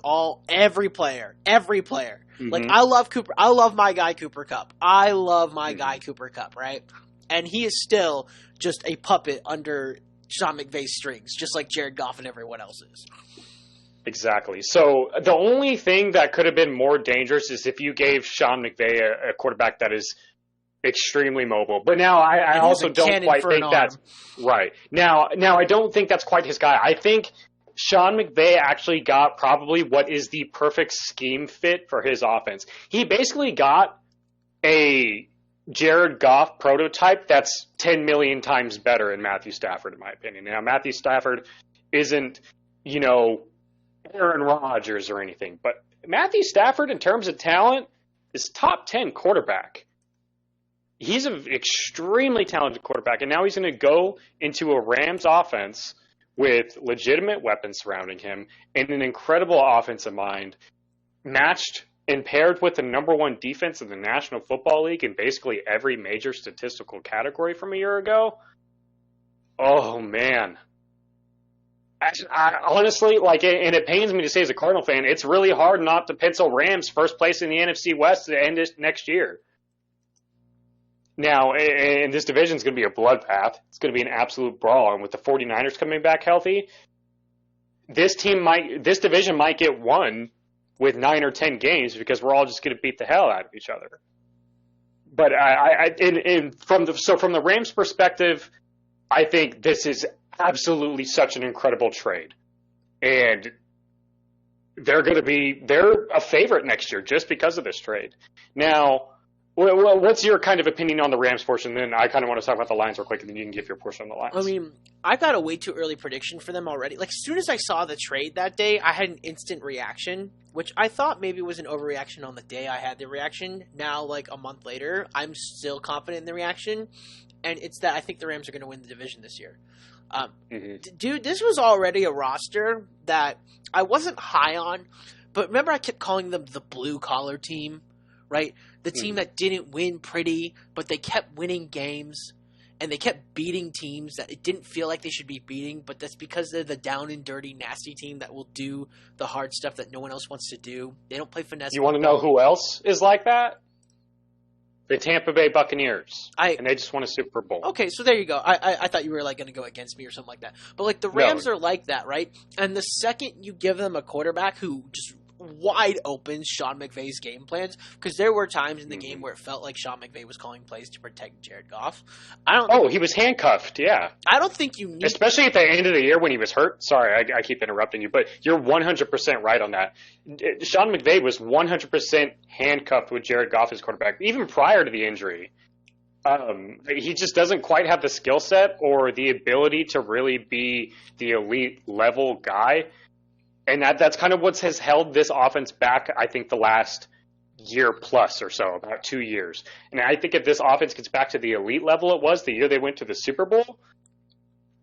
every player. Mm-hmm. Like, I love my guy Cooper Kupp. Cooper Kupp, right? And he is still just a puppet under Sean McVay's strings, just like Jared Goff and everyone else is. Exactly. So the only thing that could have been more dangerous is if you gave Sean McVay a quarterback that is extremely mobile. But now I also don't quite think that's right. Now I don't think that's quite his guy. I think Sean McVay actually got probably what is the perfect scheme fit for his offense. He basically got a Jared Goff prototype that's 10 million times better than Matthew Stafford, in my opinion. Now, Matthew Stafford isn't, Aaron Rodgers or anything, but Matthew Stafford, in terms of talent, is top 10 quarterback. He's an extremely talented quarterback, and now he's going to go into a Rams offense with legitimate weapons surrounding him and an incredible offensive mind, matched and paired with the number one defense in the National Football League in basically every major statistical category from a year ago. Oh, man. I honestly, and it pains me to say as a Cardinal fan, it's really hard not to pencil Rams first place in the NFC West to end this next year. Now, and this division is going to be a bloodbath. It's going to be an absolute brawl. And with the 49ers coming back healthy, this division might get won with 9 or 10 games because we're all just going to beat the hell out of each other. But from the Rams' perspective, I think this is absolutely such an incredible trade, and they're a favorite next year just because of this trade. Now, what's your kind of opinion on the Rams portion? Then I kind of want to talk about the Lions real quick, and then you can give your portion on the Lions. I mean, I got a way too early prediction for them already. Like, as soon as I saw the trade that day, I had an instant reaction, which I thought maybe was an overreaction on the day I had the reaction. Now, like a month later, I'm still confident in the reaction, and it's that I think the Rams are going to win the division this year. Dude, this was already a roster that I wasn't high on, but remember I kept calling them the blue-collar team, right? The team that didn't win pretty, but they kept winning games. and they kept beating teams that it didn't feel like they should be beating, but that's because they're the down and dirty, nasty team that will do the hard stuff that no one else wants to do. They don't play finesse. You want to know who else is like that? The Tampa Bay Buccaneers. And they just won a Super Bowl. Okay, so there you go. I thought you were like going to go against me or something like that. But like the Rams are like that, right? And the second you give them a quarterback who just wide open Sean McVay's game plans, because there were times in the game where it felt like Sean McVay was calling plays to protect Jared Goff. He was handcuffed, yeah. I don't think you need... Especially at the end of the year when he was hurt. Sorry, I keep interrupting you, but you're 100% right on that. Sean McVay was 100% handcuffed with Jared Goff as quarterback, even prior to the injury. He just doesn't quite have the skill set or the ability to really be the elite level guy. And that's kind of what has held this offense back, I think, the last year plus or so, about 2 years. And I think if this offense gets back to the elite level it was the year they went to the Super Bowl,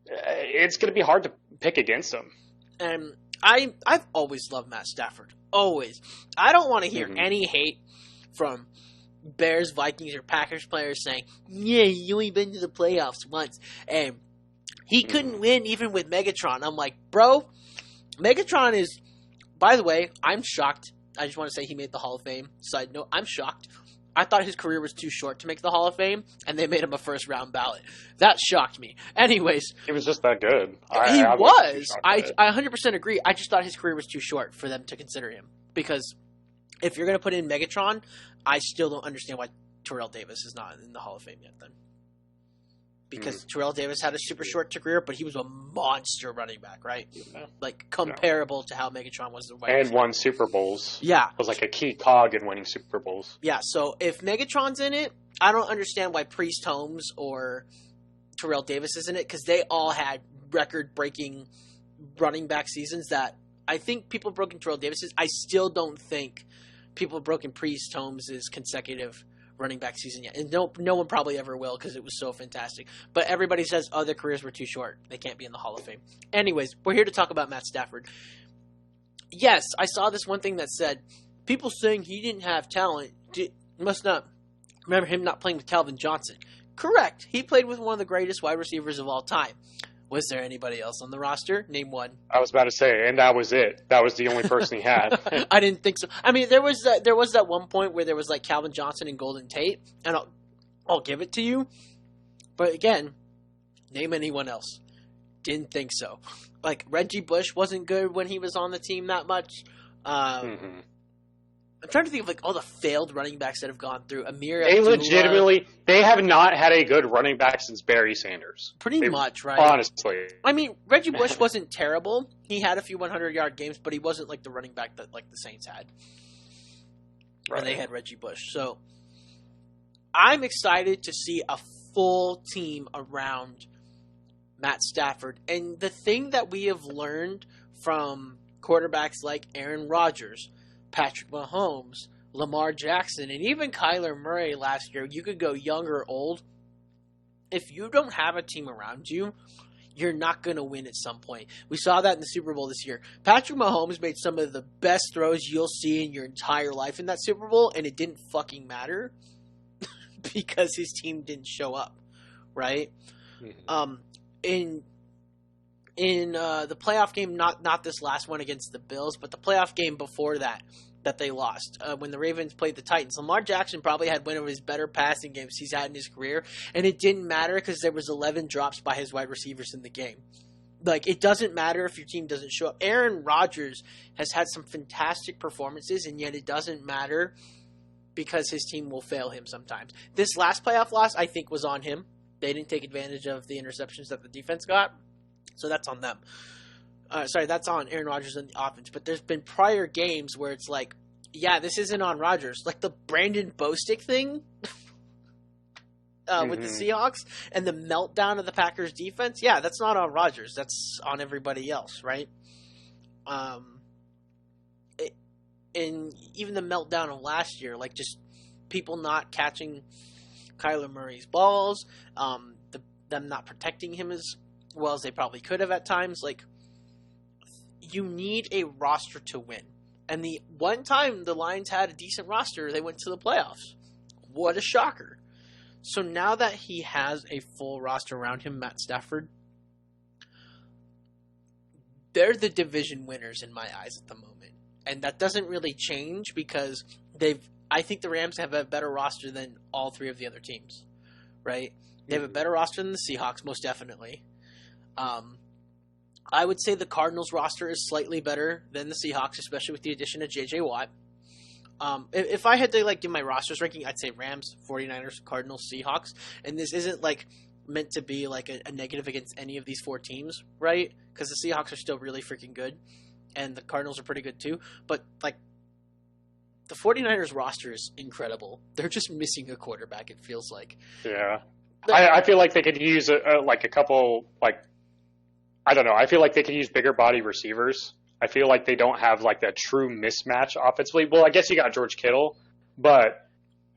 it's going to be hard to pick against them. And I've always loved Matt Stafford. Always. I don't want to hear any hate from Bears, Vikings, or Packers players saying, yeah, you only been to the playoffs once. And he couldn't win even with Megatron. I'm like, bro... Megatron is, by the way, I'm shocked. I just want to say he made the Hall of Fame. Side note, I'm shocked. I thought his career was too short to make the Hall of Fame, and they made him a first-round ballot. That shocked me. Anyways. He was just that good. He was. I 100% agree. I just thought his career was too short for them to consider him. Because if you're going to put in Megatron, I still don't understand why Terrell Davis is not in the Hall of Fame yet then. Because Terrell Davis had a super short career, but he was a monster running back, right? Like, comparable to how Megatron was the wide receiver. And won Super Bowls. Yeah. Was like a key cog in winning Super Bowls. Yeah, so if Megatron's in it, I don't understand why Priest Holmes or Terrell Davis is in it, because they all had record-breaking running back seasons that I think people have broken Terrell Davis's. I still don't think people have broken Priest Holmes' consecutive running back season yet. And no one probably ever will because it was so fantastic. But everybody says, their careers were too short. They can't be in the Hall of Fame. Anyways, we're here to talk about Matt Stafford. Yes, I saw this one thing that said, people saying he didn't have talent must not remember him not playing with Calvin Johnson. Correct. He played with one of the greatest wide receivers of all time. Was there anybody else on the roster? Name one. I was about to say, and that was it. That was the only person he had. I didn't think so. I mean, there was that one point where there was like Calvin Johnson and Golden Tate, and I'll give it to you. But again, name anyone else. Didn't think so. Like Reggie Bush wasn't good when he was on the team that much. I'm trying to think of like all the failed running backs that have gone through. They have not had a good running back since Barry Sanders. Pretty much, right? Honestly. I mean, Reggie Bush wasn't terrible. He had a few 100-yard games, but he wasn't like the running back that like the Saints had. Right. And they had Reggie Bush. So I'm excited to see a full team around Matt Stafford. And the thing that we have learned from quarterbacks like Aaron Rodgers, Patrick Mahomes, Lamar Jackson, and even Kyler Murray last year, you could go young or old. If you don't have a team around you, you're not going to win at some point. We saw that in the Super Bowl this year. Patrick Mahomes made some of the best throws you'll see in your entire life in that Super Bowl, and it didn't fucking matter because his team didn't show up, right? Mm-hmm. In the playoff game, not this last one against the Bills, but the playoff game before that they lost, when the Ravens played the Titans, Lamar Jackson probably had one of his better passing games he's had in his career, and it didn't matter because there was 11 drops by his wide receivers in the game. Like, it doesn't matter if your team doesn't show up. Aaron Rodgers has had some fantastic performances, and yet it doesn't matter because his team will fail him sometimes. This last playoff loss, I think, was on him. They didn't take advantage of the interceptions that the defense got. So that's on them. That's on Aaron Rodgers and the offense. But there's been prior games where it's like, yeah, this isn't on Rodgers. Like the Brandon Bostick thing with the Seahawks and the meltdown of the Packers defense. Yeah, that's not on Rodgers. That's on everybody else, right? And even the meltdown of last year, like just people not catching Kyler Murray's balls, them not protecting him as well as they probably could have at times. Like, you need a roster to win. And the one time the Lions had a decent roster, they went to the playoffs. What a shocker. So now that he has a full roster around him, Matt Stafford, they're the division winners in my eyes at the moment. And that doesn't really change because I think the Rams have a better roster than all three of the other teams, right? They have a better roster than the Seahawks, most definitely. I would say the Cardinals roster is slightly better than the Seahawks, especially with the addition of J.J. Watt. If I had to do my rosters ranking, I'd say Rams, 49ers, Cardinals, Seahawks. And this isn't meant to be a negative against any of these four teams, right? Because the Seahawks are still really freaking good, and the Cardinals are pretty good too. But the 49ers roster is incredible. They're just missing a quarterback, it feels like. Yeah. I feel like they could use a couple, I don't know. I feel like they could use bigger body receivers. I feel like they don't have that true mismatch offensively. Well, I guess you got George Kittle, but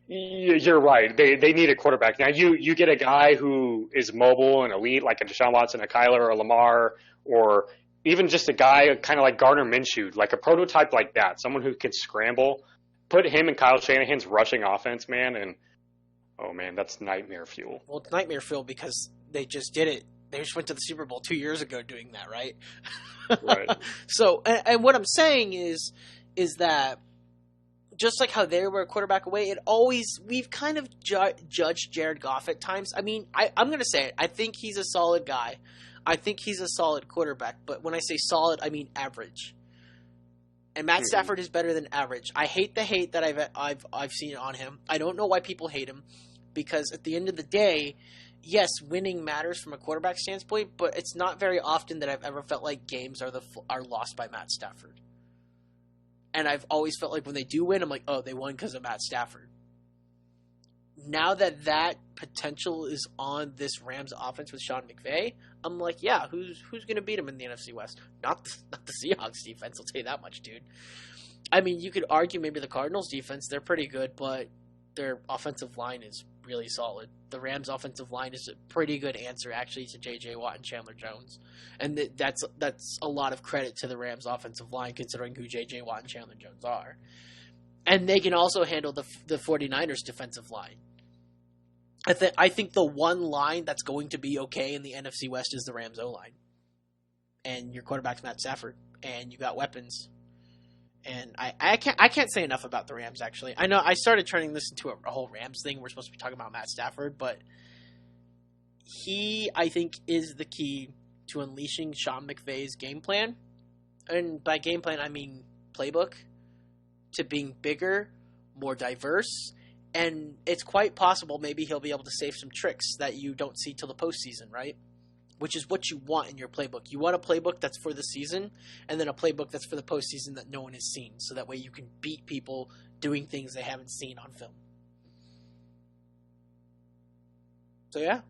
you're right. They need a quarterback. Now, you get a guy who is mobile and elite, like a Deshaun Watson, a Kyler, or a Lamar, or even just a guy kind of like Gardner Minshew, like a prototype like that, someone who can scramble. Put him in Kyle Shanahan's rushing offense, man, and oh man, that's nightmare fuel. Well, it's nightmare fuel because they just did it. They just went to the Super Bowl 2 years ago doing that, right? Right. So, and what I'm saying is that just like how they were a quarterback away, we've kind of judged Jared Goff at times. I mean, I'm going to say it. I think he's a solid guy. I think he's a solid quarterback. But when I say solid, I mean average. And Matt Stafford is better than average. I hate the hate that I've seen on him. I don't know why people hate him, because at the end of the day, yes, winning matters from a quarterback standpoint, but it's not very often that I've ever felt like games are lost by Matt Stafford. And I've always felt like when they do win, I'm like, oh, they won because of Matt Stafford. Now that potential is on this Rams offense with Sean McVay, I'm like, yeah, who's going to beat him in the NFC West? Not the Seahawks defense, I'll tell you that much, dude. I mean, you could argue maybe the Cardinals defense, they're pretty good, but their offensive line is really solid. The Rams offensive line is a pretty good answer, actually, to J.J. Watt and Chandler Jones. And that's a lot of credit to the Rams offensive line, considering who J.J. Watt and Chandler Jones are. And they can also handle the 49ers defensive line. I think the one line that's going to be okay in the NFC West is the Rams O-line. And your quarterback's Matt Stafford. And you got weapons. And I can't say enough about the Rams, actually. I know I started turning this into a whole Rams thing. We're supposed to be talking about Matt Stafford. But he, I think, is the key to unleashing Sean McVay's game plan. And by game plan, I mean playbook. To being bigger, more diverse. And it's quite possible maybe he'll be able to save some tricks that you don't see till the postseason, right? Which is what you want in your playbook. You want a playbook that's for the season, and then a playbook that's for the postseason that no one has seen. So that way you can beat people doing things they haven't seen on film. So yeah,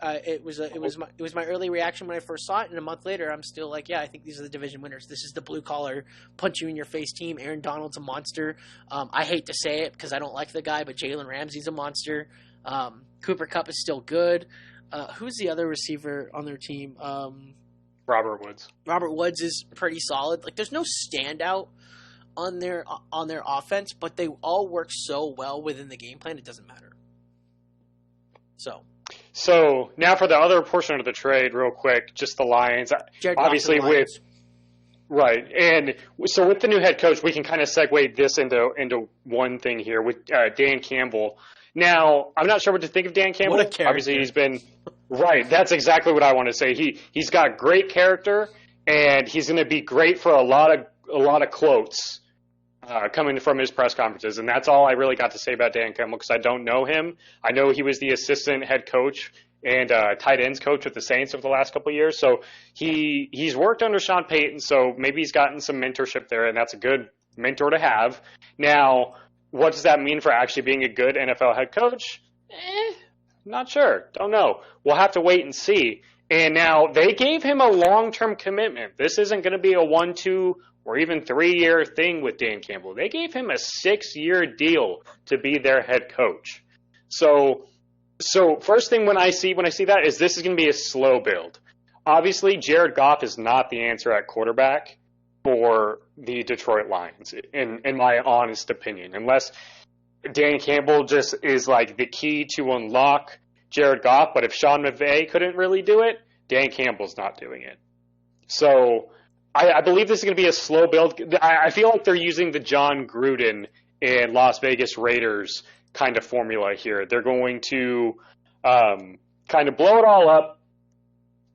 it was my early reaction when I first saw it, and a month later I'm still like, yeah, I think these are the division winners. This is the blue collar punch you in your face team. Aaron Donald's a monster. I hate to say it because I don't like the guy, but Jalen Ramsey's a monster. Cooper Kupp is still good. Who's the other receiver on their team? Robert Woods. Robert Woods is pretty solid. There's no standout on their offense, but they all work so well within the game plan, it doesn't matter. So now for the other portion of the trade, real quick, just the Lions. Jared obviously, Goff to the Lions. Right, and so with the new head coach, we can kind of segue this into one thing here with Dan Campbell. Now, I'm not sure what to think of Dan Campbell. What a character. Obviously, he's been right. That's exactly what I want to say. He's got great character, and he's going to be great for a lot of quotes coming from his press conferences, and that's all I really got to say about Dan Campbell because I don't know him. I know he was the assistant head coach and tight ends coach with the Saints over the last couple of years, so he's worked under Sean Payton, so maybe he's gotten some mentorship there, and that's a good mentor to have. Now, what does that mean for actually being a good NFL head coach? Not sure. Don't know. We'll have to wait and see. And now they gave him a long-term commitment. This isn't going to be a 1, 2, or even 3-year thing with Dan Campbell. They gave him a 6-year deal to be their head coach. So first thing when I see that is this is going to be a slow build. Obviously, Jared Goff is not the answer at quarterback for the Detroit Lions, in my honest opinion. Unless Dan Campbell just is like the key to unlock Jared Goff, but if Sean McVay couldn't really do it, Dan Campbell's not doing it. So I believe this is going to be a slow build. I feel like they're using the John Gruden and Las Vegas Raiders kind of formula here. They're going to kind of blow it all up,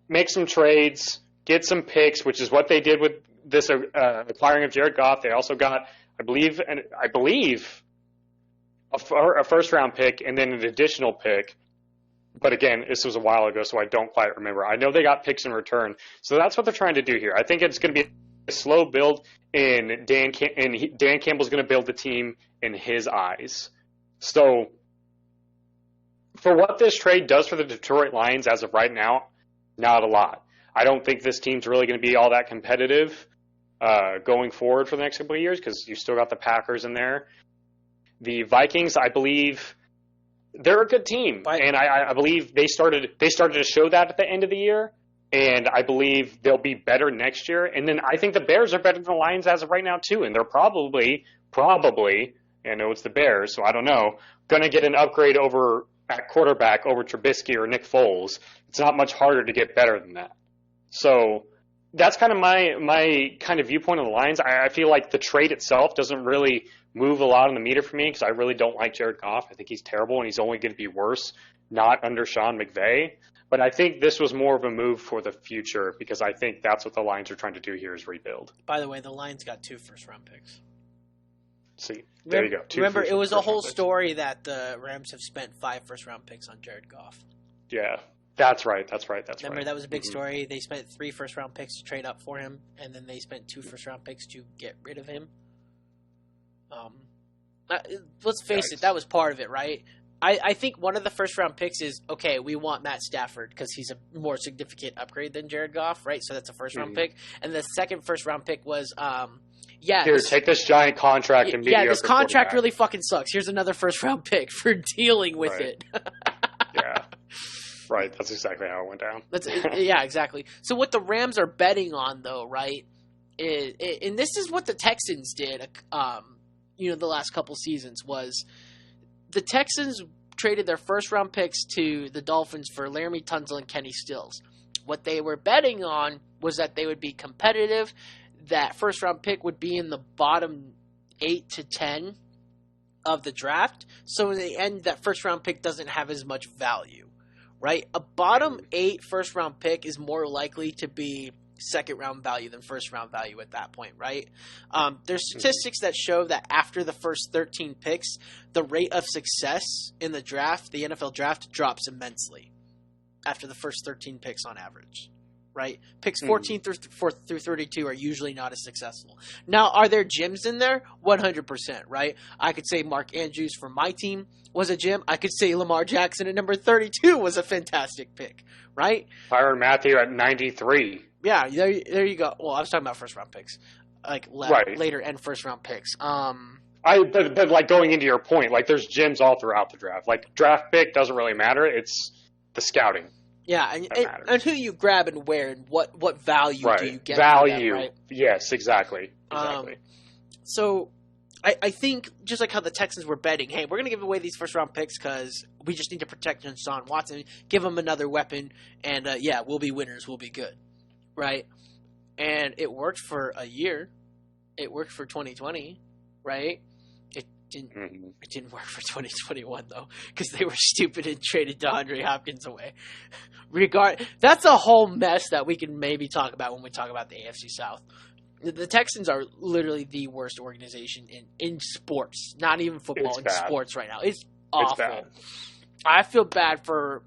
make some trades, get some picks, which is what they did with this acquiring of Jared Goff. They also got, I believe, a first-round pick and then an additional pick. But again, this was a while ago, so I don't quite remember. I know they got picks in return. So that's what they're trying to do here. I think it's going to be a slow build, and Dan Campbell's going to build the team in his eyes. So for what this trade does for the Detroit Lions as of right now, not a lot. I don't think this team's really going to be all that competitive going forward for the next couple of years because you still got the Packers in there. The Vikings, I believe, they're a good team, and I believe they started to show that at the end of the year, and I believe they'll be better next year. And then I think the Bears are better than the Lions as of right now too, and they're probably, I know it's the Bears, so I don't know, going to get an upgrade over at quarterback over Trubisky or Nick Foles. It's not much harder to get better than that. So that's kind of my kind of viewpoint on the Lions. I feel like the trade itself doesn't really move a lot on the meter for me because I really don't like Jared Goff. I think he's terrible, and he's only going to be worse, not under Sean McVay. But I think this was more of a move for the future because I think that's what the Lions are trying to do here is rebuild. By the way, the Lions got 2 first-round picks. See, there you go. Remember, it was a whole story that the Rams have spent 5 first-round picks on Jared Goff. Yeah, that's right. Remember, that was a big story. They spent 3 first-round picks to trade up for him, and then they spent 2 first-round picks to get rid of him. Let's face it, that was part of it, right? I think one of the first-round picks is, okay, we want Matt Stafford because he's a more significant upgrade than Jared Goff, right? So that's a first-round pick. And the second first-round pick was, here, take this giant contract and mediocre this contract really fucking sucks. Here's another first-round pick for dealing with it. Yeah. Right, that's exactly how it went down. Yeah, exactly. So what the Rams are betting on, though, right, is, and this is what the Texans did, the last couple seasons, was the Texans traded their first-round picks to the Dolphins for Laramie Tunsil and Kenny Stills. What they were betting on was that they would be competitive, that first-round pick would be in the bottom 8 to 10 of the draft, so in the end, that first-round pick doesn't have as much value, right? A bottom 8 first-round pick is more likely to be second-round value than first-round value at that point, right? There's statistics that show that after the first 13 picks, the rate of success in the draft, the NFL draft, drops immensely after the first 13 picks on average, right? Picks 14 through 32 are usually not as successful. Now, are there gyms in there? 100%, right? I could say Mark Andrews for my team was a gym. I could say Lamar Jackson at number 32 was a fantastic pick, right? Tyrann Mathieu at 93. Yeah, there you go. Well, I was talking about first-round picks, like later and first-round picks. But like going into your point, like there's gyms all throughout the draft. Like draft pick doesn't really matter. It's the scouting. Yeah, and who you grab and where and what value do you get? Value, from that, right? Yes, exactly. So I think just like how the Texans were betting, hey, we're going to give away these first-round picks because we just need to protect Deshaun Watson, give him another weapon, and we'll be winners, we'll be good. Right, and it worked for a year. It worked for 2020, right? It didn't work for 2021 though, because they were stupid and traded DeAndre Hopkins away. That's a whole mess that we can maybe talk about when we talk about the AFC South. The Texans are literally the worst organization in sports, not even football, in sports right now. It's awful. It's bad. I feel bad for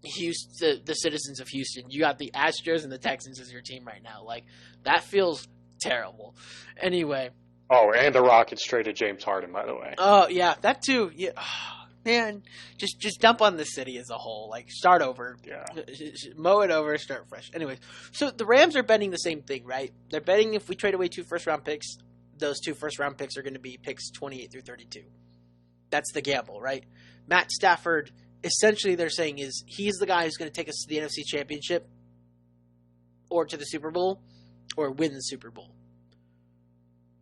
Houston, the citizens of Houston. You got the Astros and the Texans as your team right now. Like, that feels terrible. Anyway. Oh, and the Rockets traded James Harden, by the way. Oh, yeah, that too. Yeah. Oh, man, just dump on the city as a whole. Like, start over. Yeah. Mow it over, start fresh. Anyways, so the Rams are betting the same thing, right? They're betting if we trade away 2 first-round picks, those 2 first-round picks are going to be picks 28 through 32. That's the gamble, right? Matt Stafford, essentially they're saying is he's the guy who's going to take us to the NFC Championship or to the Super Bowl or win the Super Bowl.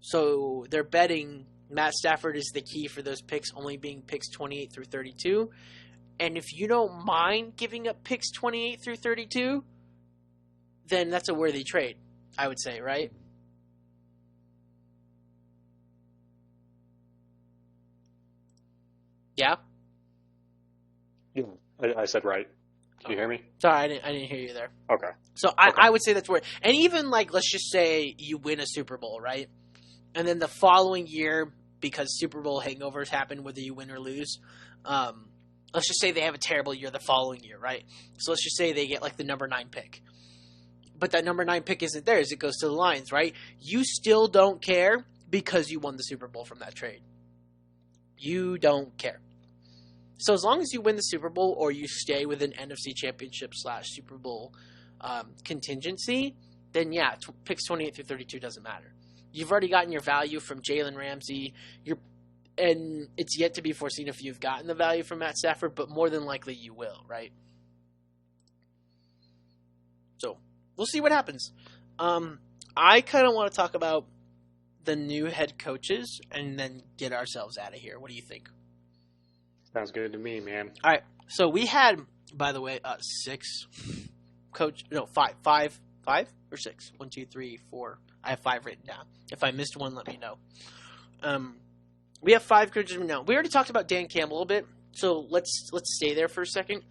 So they're betting Matt Stafford is the key for those picks only being picks 28 through 32. And if you don't mind giving up picks 28 through 32, then that's a worthy trade, I would say, right? Yeah? Yeah, I said right. Can you hear me? Sorry, I didn't hear you there. Okay. So I would say that's where, and even like, let's just say you win a Super Bowl, right? And then the following year, because Super Bowl hangovers happen whether you win or lose, let's just say they have a terrible year the following year, right? So let's just say they get like the number 9 pick. But that number 9 pick isn't theirs. It goes to the Lions, right? You still don't care because you won the Super Bowl from that trade. You don't care. So as long as you win the Super Bowl or you stay with an NFC Championship / Super Bowl contingency, then yeah, picks 28 through 32 doesn't matter. You've already gotten your value from Jalen Ramsey. And it's yet to be foreseen if you've gotten the value from Matt Stafford, but more than likely you will, right? So we'll see what happens. I kind of want to talk about the new head coaches and then get ourselves out of here. What do you think? Sounds good to me, man. All right. So we had, by the way, 5 or 6. 1, 2, 3, 4. I have 5 written down. If I missed one, let me know. We have 5 coaches now. We already talked about Dan Campbell a little bit, so let's stay there for a second.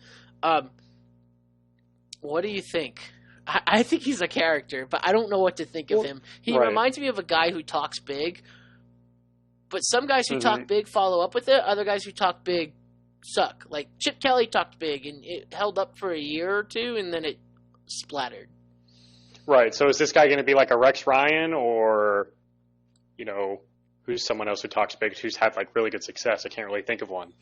What do you think? I think he's a character, but I don't know what to think of him. He reminds me of a guy who talks big, but some guys who talk big follow up with it. Other guys who talk big suck. Like Chip Kelly talked big, and it held up for a year or two, and then it splattered. Right. So is this guy going to be like a Rex Ryan, or who's someone else who talks big, who's had like really good success? I can't really think of one.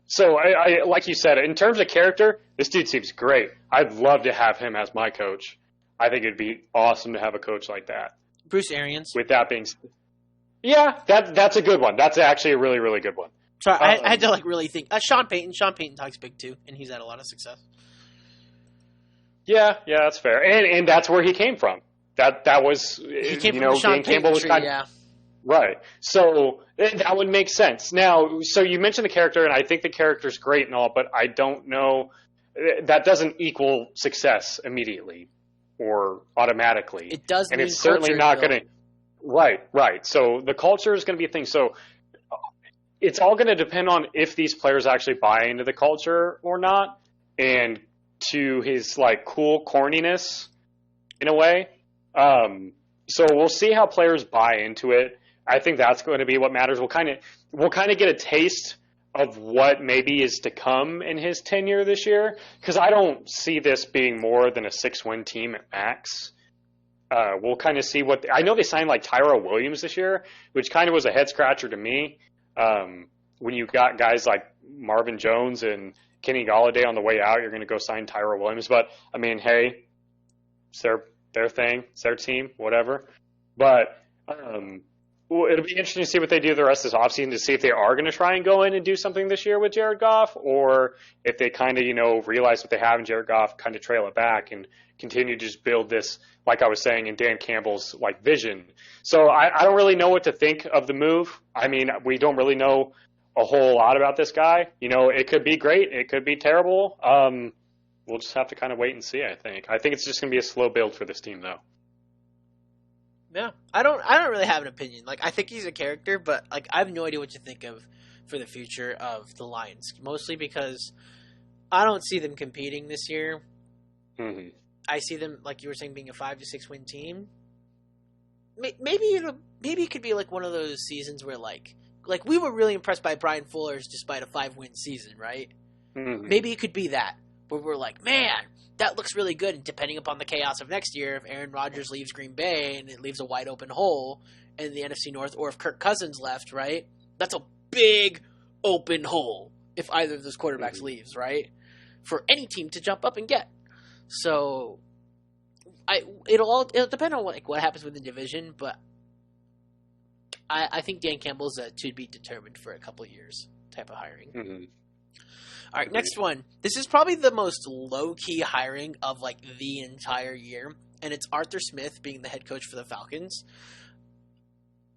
So I like you said, in terms of character, this dude seems great. I'd love to have him as my coach. I think it'd be awesome to have a coach like that. Bruce Arians. With that being, yeah, that's a good one. That's actually a really, really good one. Sorry, I had to really think. Sean Payton. Sean Payton talks big too, and he's had a lot of success. Yeah, that's fair, and that's where he came from. That was he came from the Sean Payton Campbell was tree, yeah. Right. So that would make sense. Now, so you mentioned the character, and I think the character's great and all, but I don't know. That doesn't equal success immediately or automatically. It does, and it's certainly not going to. Right. So the culture is going to be a thing. So it's all going to depend on if these players actually buy into the culture or not, and to his like cool corniness in a way. So we'll see how players buy into it. I think that's going to be what matters. We'll kind of get a taste of what maybe is to come in his tenure this year, because I don't see this being more than a 6-win team at max. We'll kind of see what I know. They signed like Tyrell Williams this year, which kind of was a head scratcher to me. When you got guys like Marvin Jones and Kenny Golladay on the way out, you're going to go sign Tyrell Williams. But I mean, hey, it's their thing, it's their team, whatever. But it'll be interesting to see what they do the rest of this offseason, to see if they are going to try and go in and do something this year with Jared Goff, or if they kind of, realize what they have in Jared Goff, kind of trail it back and continue to just build this, like I was saying, in Dan Campbell's vision. So I don't really know what to think of the move. I mean, we don't really know a whole lot about this guy. It could be great. It could be terrible. We'll just have to kind of wait and see, I think. I think it's just going to be a slow build for this team, though. Yeah, I don't really have an opinion. I think he's a character, but I have no idea what to think of for the future of the Lions. Mostly because I don't see them competing this year. Mm-hmm. I see them, like you were saying, being a 5 to 6 win team. Maybe it could be one of those seasons where we were really impressed by Brian Fuller's despite a 5-win season, right? Mm-hmm. Maybe it could be that where we're like, man, that looks really good. And depending upon the chaos of next year, if Aaron Rodgers leaves Green Bay and it leaves a wide open hole in the NFC North, or if Kirk Cousins left, right? That's a big open hole if either of those quarterbacks leaves, right? For any team to jump up and get. So it'll depend on what happens with the division, but I think Dan Campbell's a to be determined for a couple of years type of hiring. Mm-hmm. All right, next one. This is probably the most low-key hiring of the entire year, and it's Arthur Smith being the head coach for the Falcons.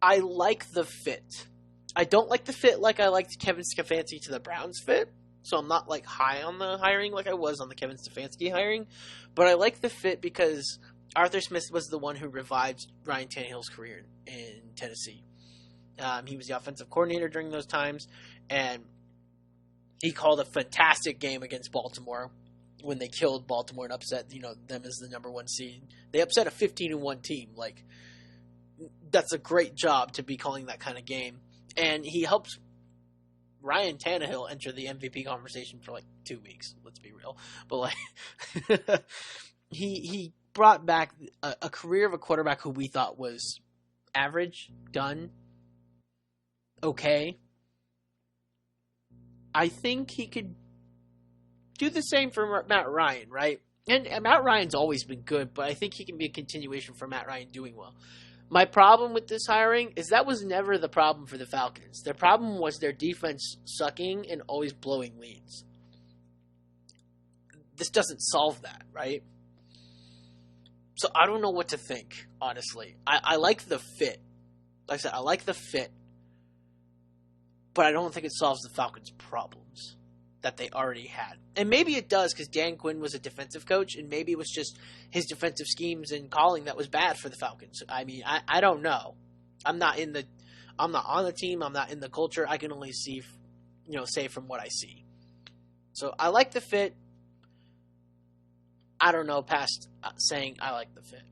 I like the fit. I don't like the fit like I liked Kevin Stefanski to the Browns fit. So I'm not like high on the hiring like I was on the Kevin Stefanski hiring. But I like the fit because Arthur Smith was the one who revived Ryan Tannehill's career in Tennessee. He was the offensive coordinator during those times, and he called a fantastic game against Baltimore when they killed Baltimore and upset, them as the number 1 seed. They upset a 15-1 team. Like, that's a great job to be calling that kind of game. And he helped Ryan Tannehill enter the MVP conversation for like 2 weeks. Let's be real. But like, he brought back a career of a quarterback who we thought was average, done, okay. I think he could do the same for Matt Ryan, right? And Matt Ryan's always been good, but I think he can be a continuation for Matt Ryan doing well. My problem with this hiring is that was never the problem for the Falcons. Their problem was their defense sucking and always blowing leads. This doesn't solve that, right? So I don't know what to think, honestly. I like the fit. Like I said, I like the fit. But I don't think it solves the Falcons' problems that they already had. And maybe it does because Dan Quinn was a defensive coach, and maybe it was just his defensive schemes and calling that was bad for the Falcons. I mean, I don't know. I'm not on the team. I'm not in the culture. I can only see, say from what I see. So I like the fit. I don't know past saying I like the fit.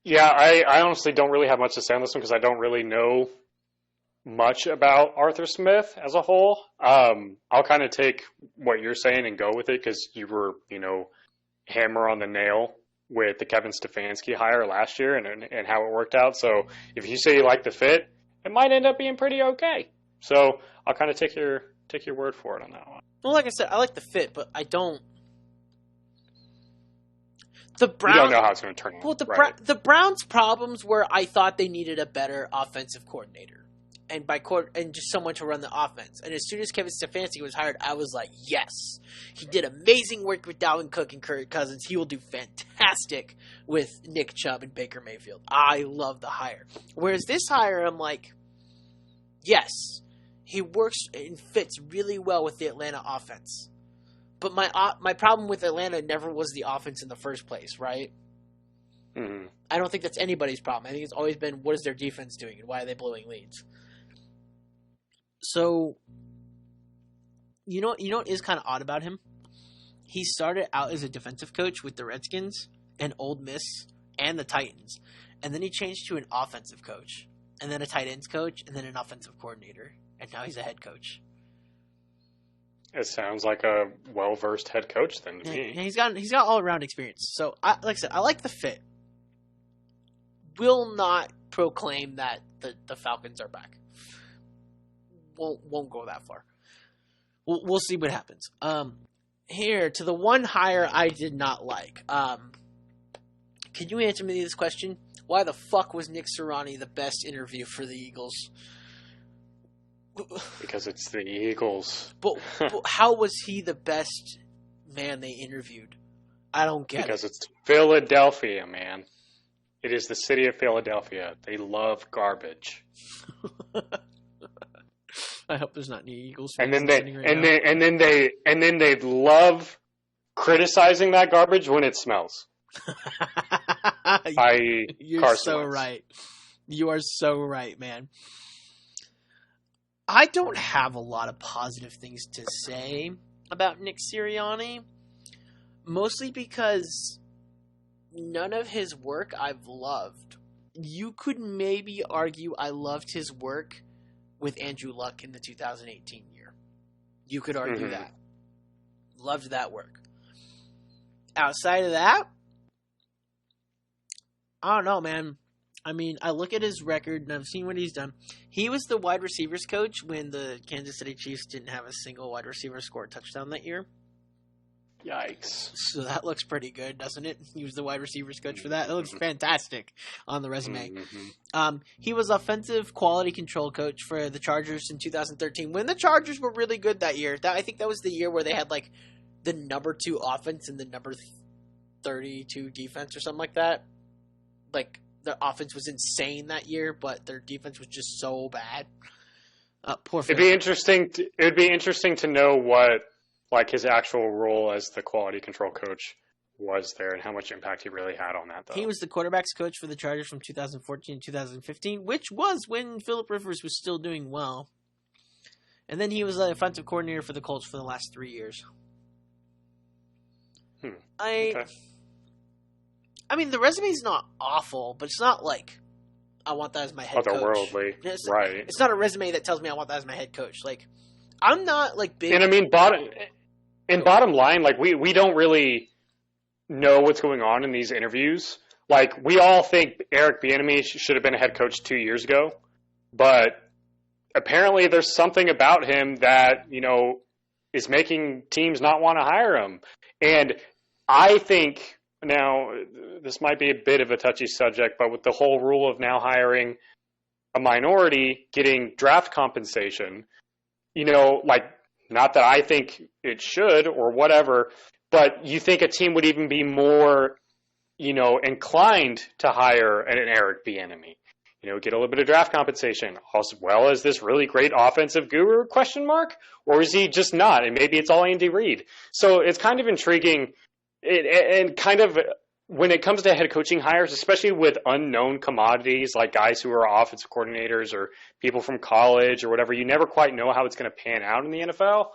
Yeah, I honestly don't really have much to say on this one because I don't really know much about Arthur Smith as a whole. I'll kind of take what you're saying and go with it because you were, hammer on the nail with the Kevin Stefanski hire last year and how it worked out. So if you say you like the fit, it might end up being pretty okay. So I'll kind of take your word for it on that one. Well, like I said, I like the fit, but I don't. The Browns, you don't know how it's going to turn out. Well, the Browns' problems were I thought they needed a better offensive coordinator. And and just someone to run the offense. And as soon as Kevin Stefanski was hired, I was like, yes. He did amazing work with Dalvin Cook and Kirk Cousins. He will do fantastic with Nick Chubb and Baker Mayfield. I love the hire. Whereas this hire, I'm like, yes, he works and fits really well with the Atlanta offense. But my problem with Atlanta never was the offense in the first place, right? Mm-hmm. I don't think that's anybody's problem. I think it's always been, what is their defense doing and why are they blowing leads? So, you know what is kind of odd about him? He started out as a defensive coach with the Redskins and Ole Miss and the Titans. And then he changed to an offensive coach. And then a tight ends coach. And then an offensive coordinator. And now he's a head coach. It sounds like a well-versed head coach then to me. And he's got all-around experience. So, like I said, I like the fit. Will not proclaim that the Falcons are back. Won't go that far. We'll see what happens. Here to the one hire I did not like. Can you answer me this question? Why the fuck was Nick Sirianni the best interview for the Eagles? Because it's the Eagles. But how was he the best man they interviewed? I don't get it. Because it's Philadelphia, man. It is the city of Philadelphia. They love garbage. I hope there's not any Eagles and fans then they love criticizing that garbage when it smells. You're Carson so Wentz. right. You are so right, man. I don't have a lot of positive things to say about Nick Sirianni, mostly because none of his work I've loved. You could maybe argue I loved his work with Andrew Luck in the 2018 year. You could argue that. Loved that work. Outside of that, I don't know, man. I mean, I look at his record and I've seen what he's done. He was the wide receivers coach when the Kansas City Chiefs didn't have a single wide receiver score a touchdown that year. Yikes. So that looks pretty good, doesn't it? He was the wide receivers coach for that. It looks fantastic on the resume. He was offensive quality control coach for the Chargers in 2013 when the Chargers were really good that year. I think that was the year where they had like the number 2 offense and the number 32 defense or something like that. Like their offense was insane that year, but their defense was just so bad. Poor. It'd be interesting. It would be interesting to know what like his actual role as the quality control coach was there and how much impact he really had on that. Though he was the quarterbacks coach for the Chargers from 2014 to 2015, which was when Phillip Rivers was still doing well. And then he was the offensive coordinator for the Colts for the last 3 years. Okay. I mean, the resume's not awful, but it's not like I want that as my head coach. Otherworldly, right? It's not a resume that tells me I want that as my head coach. Like, I'm not like big. And I mean, bottom line, like we don't really know what's going on in these interviews. Like, we all think Eric Bieniemy should have been a head coach 2 years ago, but apparently there's something about him that, you know, is making teams not want to hire him. And I think, now, this might be a bit of a touchy subject, but with the whole rule of now hiring a minority getting draft compensation, you know, like, not that I think it should or whatever, but you think a team would even be more, you know, inclined to hire an Eric Bieniemy. You know, get a little bit of draft compensation, as well as this really great offensive guru, ? Or is he just not? And maybe it's all Andy Reid. So it's kind of intriguing. And kind of when it comes to head coaching hires, especially with unknown commodities like guys who are offensive coordinators or people from college or whatever, you never quite know how it's going to pan out in the NFL.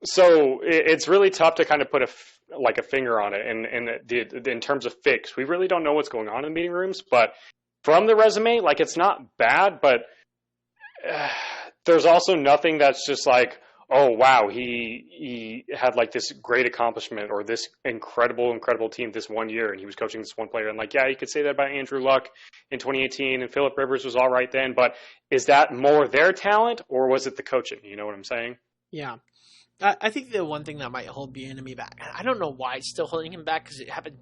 So it's really tough to kind of put a finger on it. And in terms of fix, we really don't know what's going on in the meeting rooms. But from the resume, like, it's not bad, but there's also nothing that's just like, oh, wow, he had like this great accomplishment or this incredible team this 1 year and he was coaching this one player. And like, yeah, you could say that about Andrew Luck in 2018 and Phillip Rivers was all right then. But is that more their talent or was it the coaching? You know what I'm saying? Yeah. I think the one thing that might hold Bieniemy back, I don't know why it's still holding him back because it happened.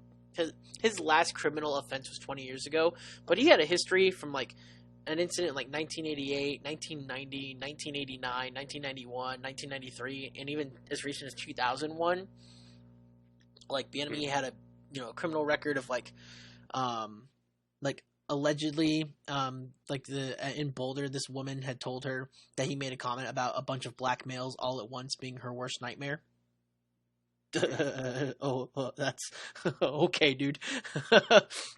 His last criminal offense was 20 years ago, but he had a history from like an incident like 1988, 1990, 1989, 1991, 1993, and even as recent as 2001. Like, Bieniemy had a criminal record of like allegedly in Boulder, this woman had told her that he made a comment about a bunch of black males all at once being her worst nightmare. That's okay, dude.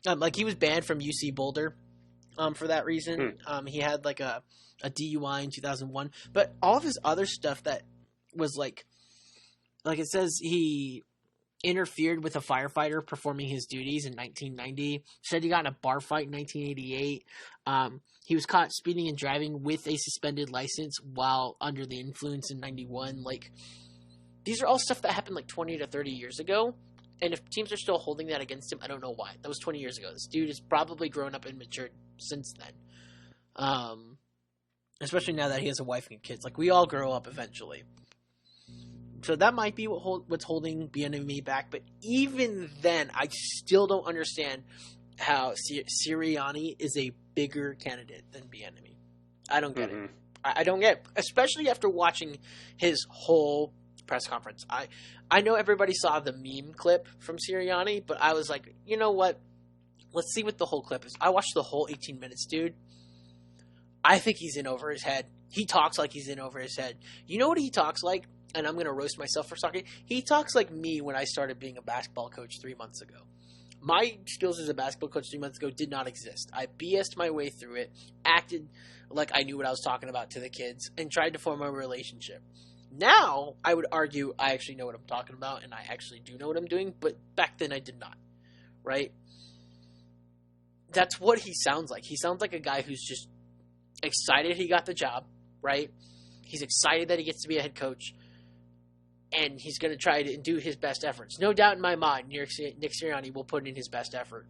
Like, he was banned from UC Boulder for that reason. He had like a DUI in 2001, but all of his other stuff that was like it says he interfered with a firefighter performing his duties in 1990. Said he got in a bar fight in 1988. He was caught speeding and driving with a suspended license while under the influence in 91. Like, these are all stuff that happened like 20 to 30 years ago. And if teams are still holding that against him, I don't know why. That was 20 years ago. This dude has probably grown up and matured since then. Especially now that he has a wife and kids. Like, we all grow up eventually. So that might be what's holding Bieniemy back. But even then, I still don't understand how Sirianni is a bigger candidate than Bieniemy. I don't get it. I don't get it. Especially after watching his whole press conference. I know everybody saw the meme clip from Sirianni, but I was like, you know what? Let's see what the whole clip is. I watched the whole 18 minutes, dude. I think he's in over his head. He talks like he's in over his head. You know what he talks like? And I'm going to roast myself for talking. He talks like me when I started being a basketball coach 3 months ago. My skills as a basketball coach 3 months ago did not exist. I BS'd my way through it, acted like I knew what I was talking about to the kids, and tried to form a relationship. Now, I would argue I actually know what I'm talking about, and I actually do know what I'm doing, but back then I did not, right? That's what he sounds like. He sounds like a guy who's just excited he got the job, right? He's excited that he gets to be a head coach, and he's going to try to do his best efforts. No doubt in my mind, Nick Sirianni will put in his best effort.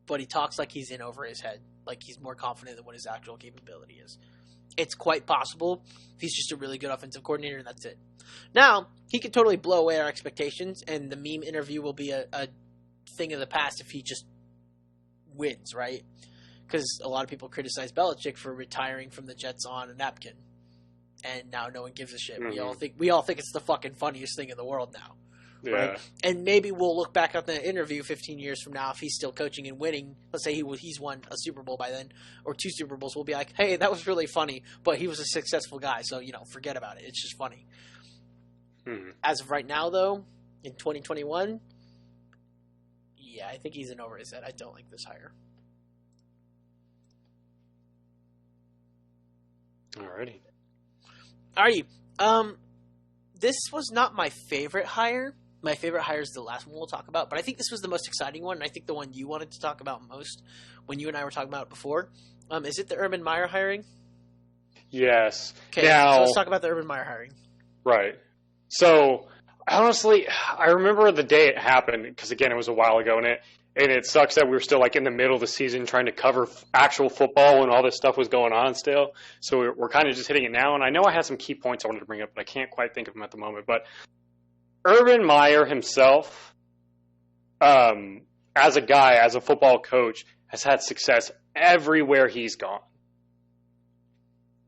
But he talks like he's in over his head, like he's more confident than what his actual capability is. It's quite possible he's just a really good offensive coordinator, and that's it. Now, he could totally blow away our expectations, and the meme interview will be a thing of the past if he just wins, right? Because a lot of people criticize Belichick for retiring from the Jets on a napkin. And now no one gives a shit. We all think it's the fucking funniest thing in the world now, Yeah. Right? And maybe we'll look back at the interview 15 years from now if he's still coaching and winning. Let's say he's won a Super Bowl by then, or 2 Super Bowls. We'll be like, hey, that was really funny, but he was a successful guy, so, forget about it. It's just funny. As of right now, though, in 2021, yeah, I think he's in over his head. I don't like this hire. Alrighty. This was not my favorite hire. My favorite hire is the last one we'll talk about, but I think this was the most exciting one, and I think the one you wanted to talk about most when you and I were talking about it before. Is it the Urban Meyer hiring? Yes. Okay, so let's talk about the Urban Meyer hiring. Right. So, honestly, I remember the day it happened, because, again, it was a while ago, and it sucks that we were still, in the middle of the season trying to cover actual football when all this stuff was going on still. So we're kind of just hitting it now, and I know I had some key points I wanted to bring up, but I can't quite think of them at the moment. But Urban Meyer himself, as a guy, as a football coach, has had success everywhere he's gone.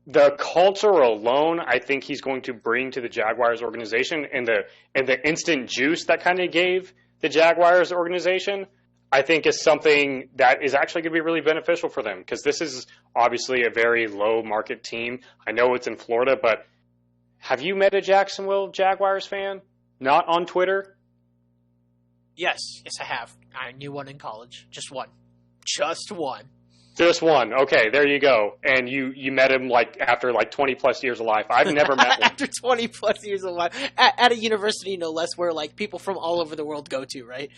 The culture alone, I think he's going to bring to the Jaguars organization, and the instant juice that kind of gave the Jaguars organization, I think is something that is actually going to be really beneficial for them, because this is obviously a very low market team. I know it's in Florida, but have you met a Jacksonville Jaguars fan? Not on Twitter? Yes, I have. I knew one in college. Just one. Just one. Just one. Okay, there you go. And you met him after 20 plus years of life. I've never met him. After 20 plus years of life. At a university, no less, where people from all over the world go to, right?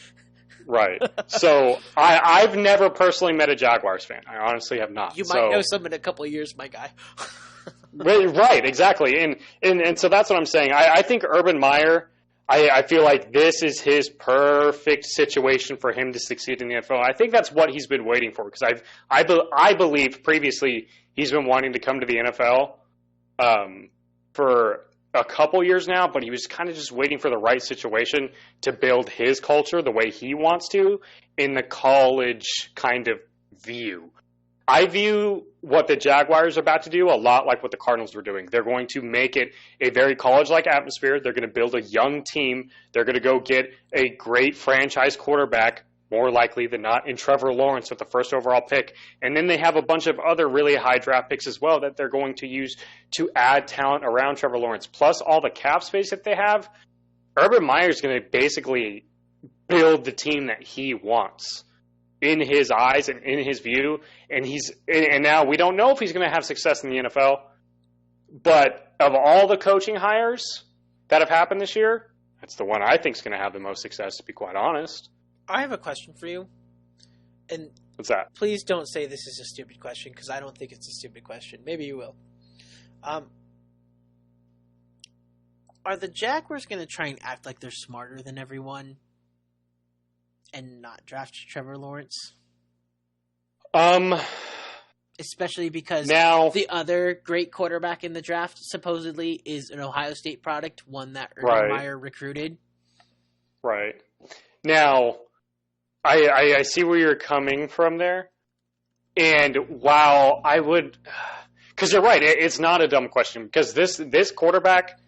Right. So I've never personally met a Jaguars fan. I honestly have not. You might know some in a couple of years, my guy. Right, exactly. And so that's what I'm saying. I think Urban Meyer, I feel like this is his perfect situation for him to succeed in the NFL. I think that's what he's been waiting for, because I believe previously he's been wanting to come to the NFL for a couple years now, but he was kind of just waiting for the right situation to build his culture the way he wants to in the college kind of view. I view what the Jaguars are about to do a lot like what the Cardinals were doing. They're going to make it a very college-like atmosphere. They're going to build a young team. They're going to go get a great franchise quarterback, more likely than not, in Trevor Lawrence with the first overall pick. And then they have a bunch of other really high draft picks as well that they're going to use to add talent around Trevor Lawrence. Plus all the cap space that they have, Urban Meyer is going to basically build the team that he wants in his eyes and in his view. And now we don't know if he's going to have success in the NFL, but of all the coaching hires that have happened this year, that's the one I think is going to have the most success, to be quite honest. I have a question for you. And what's that? Please don't say this is a stupid question, because I don't think it's a stupid question. Maybe you will. Are the Jaguars going to try and act like they're smarter than everyone and not draft Trevor Lawrence? Especially because the other great quarterback in the draft supposedly is an Ohio State product, one that Urban Meyer recruited. Right. Now, I see where you're coming from there. And while I would – because you're right, it's not a dumb question, because this quarterback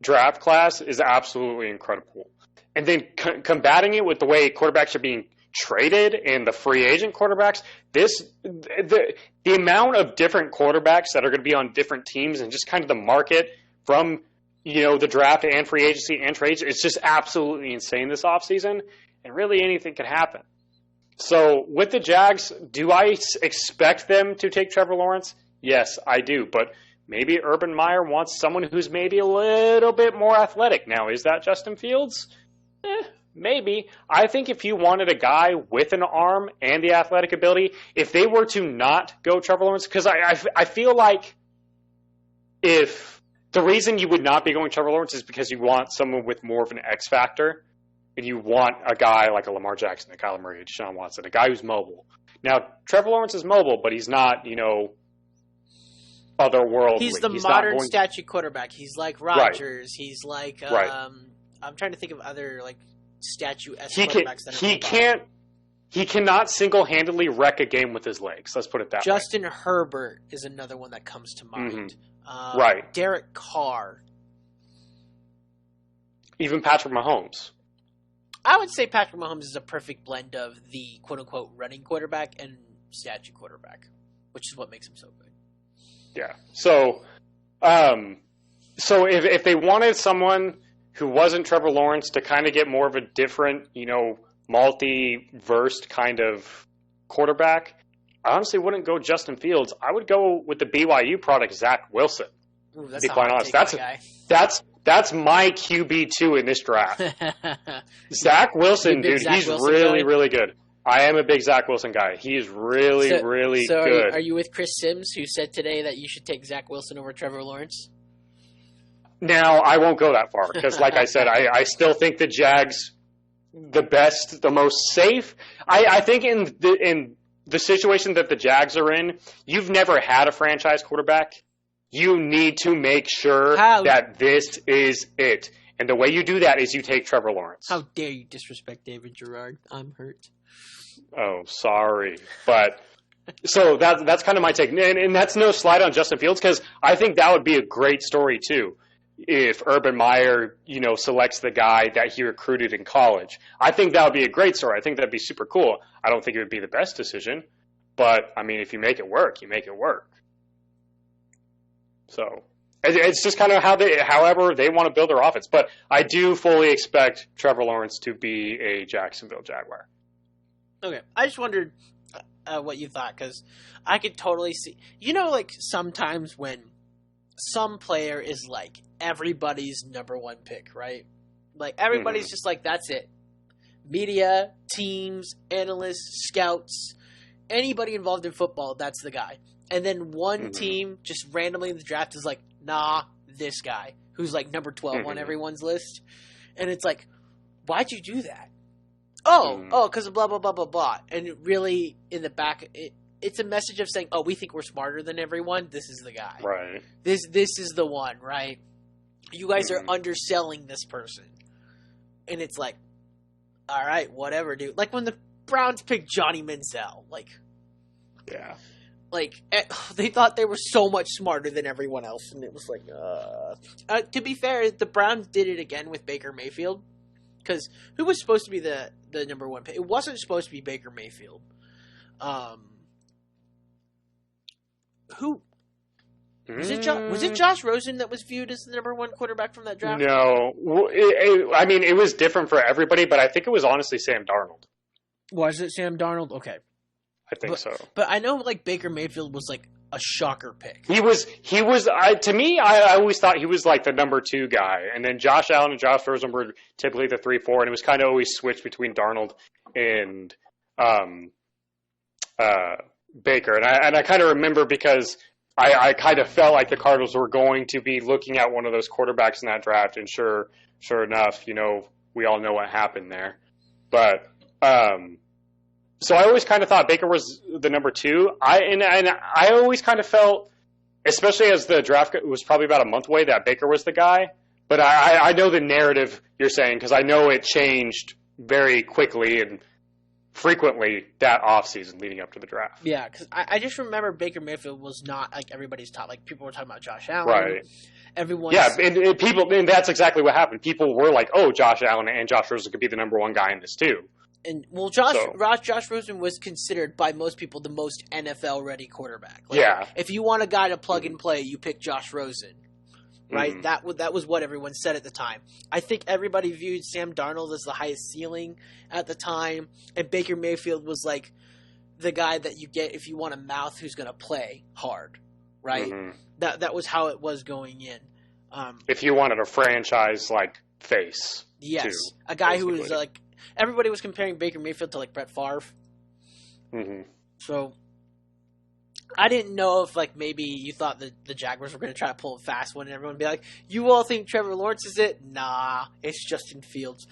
draft class is absolutely incredible. And then combating it with the way quarterbacks are being traded and the free agent quarterbacks, the amount of different quarterbacks that are going to be on different teams and just kind of the market from the draft and free agency and trades, it's just absolutely insane this offseason, and really anything could happen. So with the Jags, do I expect them to take Trevor Lawrence? Yes, I do, but maybe Urban Meyer wants someone who's maybe a little bit more athletic. Now, is that Justin Fields? Maybe. I think if you wanted a guy with an arm and the athletic ability, if they were to not go Trevor Lawrence, because I feel like if the reason you would not be going Trevor Lawrence is because you want someone with more of an X factor, and you want a guy like a Lamar Jackson, a Kyler Murray, a Deshaun Watson, a guy who's mobile. Now, Trevor Lawrence is mobile, but he's not, otherworldly. He's the modern statue quarterback. He's like Rodgers. Right. He's like I'm trying to think of other statue-esque quarterbacks that he cannot single-handedly wreck a game with his legs. Let's put it that way. Justin Herbert is another one that comes to mind. Mm-hmm. Right. Derek Carr. Even Patrick Mahomes. I would say Patrick Mahomes is a perfect blend of the quote-unquote running quarterback and statue quarterback, which is what makes him so good. Yeah. So if they wanted someone who wasn't Trevor Lawrence to kind of get more of a different, multi-versed kind of quarterback, I honestly wouldn't go Justin Fields. I would go with the BYU product, Zach Wilson. Ooh, to be quite honest, that's my QB2 in this draft. Zach Wilson, dude, he's really, really good. I am a big Zach Wilson guy. He's really good. Are you with Chris Sims, who said today that you should take Zach Wilson over Trevor Lawrence? Now, I won't go that far because, like I said, I still think the Jags, the best, the most safe. I think in the situation that the Jags are in, you've never had a franchise quarterback. You need to make sure that this is it. And the way you do that is you take Trevor Lawrence. How dare you disrespect David Gerard? I'm hurt. Oh, sorry. But so that's kind of my take. And that's no slight on Justin Fields because I think that would be a great story too if Urban Meyer, selects the guy that he recruited in college. I think that would be a great story. I think that'd be super cool. I don't think it would be the best decision. But, I mean, if you make it work, you make it work. So it's just kind of however they want to build their offense. But I do fully expect Trevor Lawrence to be a Jacksonville Jaguar. Okay. I just wondered what you thought because I could totally see. Sometimes when some player is like everybody's number one pick, right? Like everybody's just like, that's it. Media, teams, analysts, scouts, anybody involved in football, that's the guy. And then one team just randomly in the draft is like, nah, this guy, who's like number 12 on everyone's list. And it's like, why'd you do that? Oh, because of blah, blah, blah, blah, blah. And really, in the back, it's a message of saying, oh, we think we're smarter than everyone. This is the guy. Right. This is the one, right? You guys are underselling this person. And it's like, all right, whatever, dude. Like when the Browns picked Johnny Manziel, yeah. They thought they were so much smarter than everyone else, and it was like, to be fair, the Browns did it again with Baker Mayfield, because who was supposed to be the number one pick? It wasn't supposed to be Baker Mayfield. Who was it? Was it Josh Rosen that was viewed as the number one quarterback from that draft? No, it was different for everybody, but I think it was honestly Sam Darnold. Was it Sam Darnold? Okay. I think so. But I know Baker Mayfield was a shocker pick. He was to me, I always thought he was like the number 2 guy. And then Josh Allen and Josh Rosen were typically the 3-4, and it was kind of always switched between Darnold and Baker. And I kind of remember because I kind of felt like the Cardinals were going to be looking at one of those quarterbacks in that draft, and sure enough, we all know what happened there. But so I always kind of thought Baker was the number 2. I always kind of felt, especially as the draft was probably about a month away, that Baker was the guy. But I know the narrative you're saying because I know it changed very quickly and frequently that offseason leading up to the draft. Yeah, because I just remember Baker Mayfield was not like everybody's top. Like people were talking about Josh Allen. Right. Everyone. Yeah, and that's exactly what happened. People were like, oh, Josh Allen and Josh Rosen could be the number 1 guy in this too. And Josh Rosen was considered by most people the most NFL-ready quarterback. If you want a guy to plug and play, you pick Josh Rosen, right? That was what everyone said at the time. I think everybody viewed Sam Darnold as the highest ceiling at the time, and Baker Mayfield was like the guy that you get if you want a mouth who's going to play hard, right? That was how it was going in. If you wanted a franchise face, yes, too, a guy who was everybody was comparing Baker Mayfield to Brett Favre. So I didn't know if maybe you thought the Jaguars were going to try to pull a fast one and everyone would be like, you all think Trevor Lawrence is it? Nah, it's Justin Fields.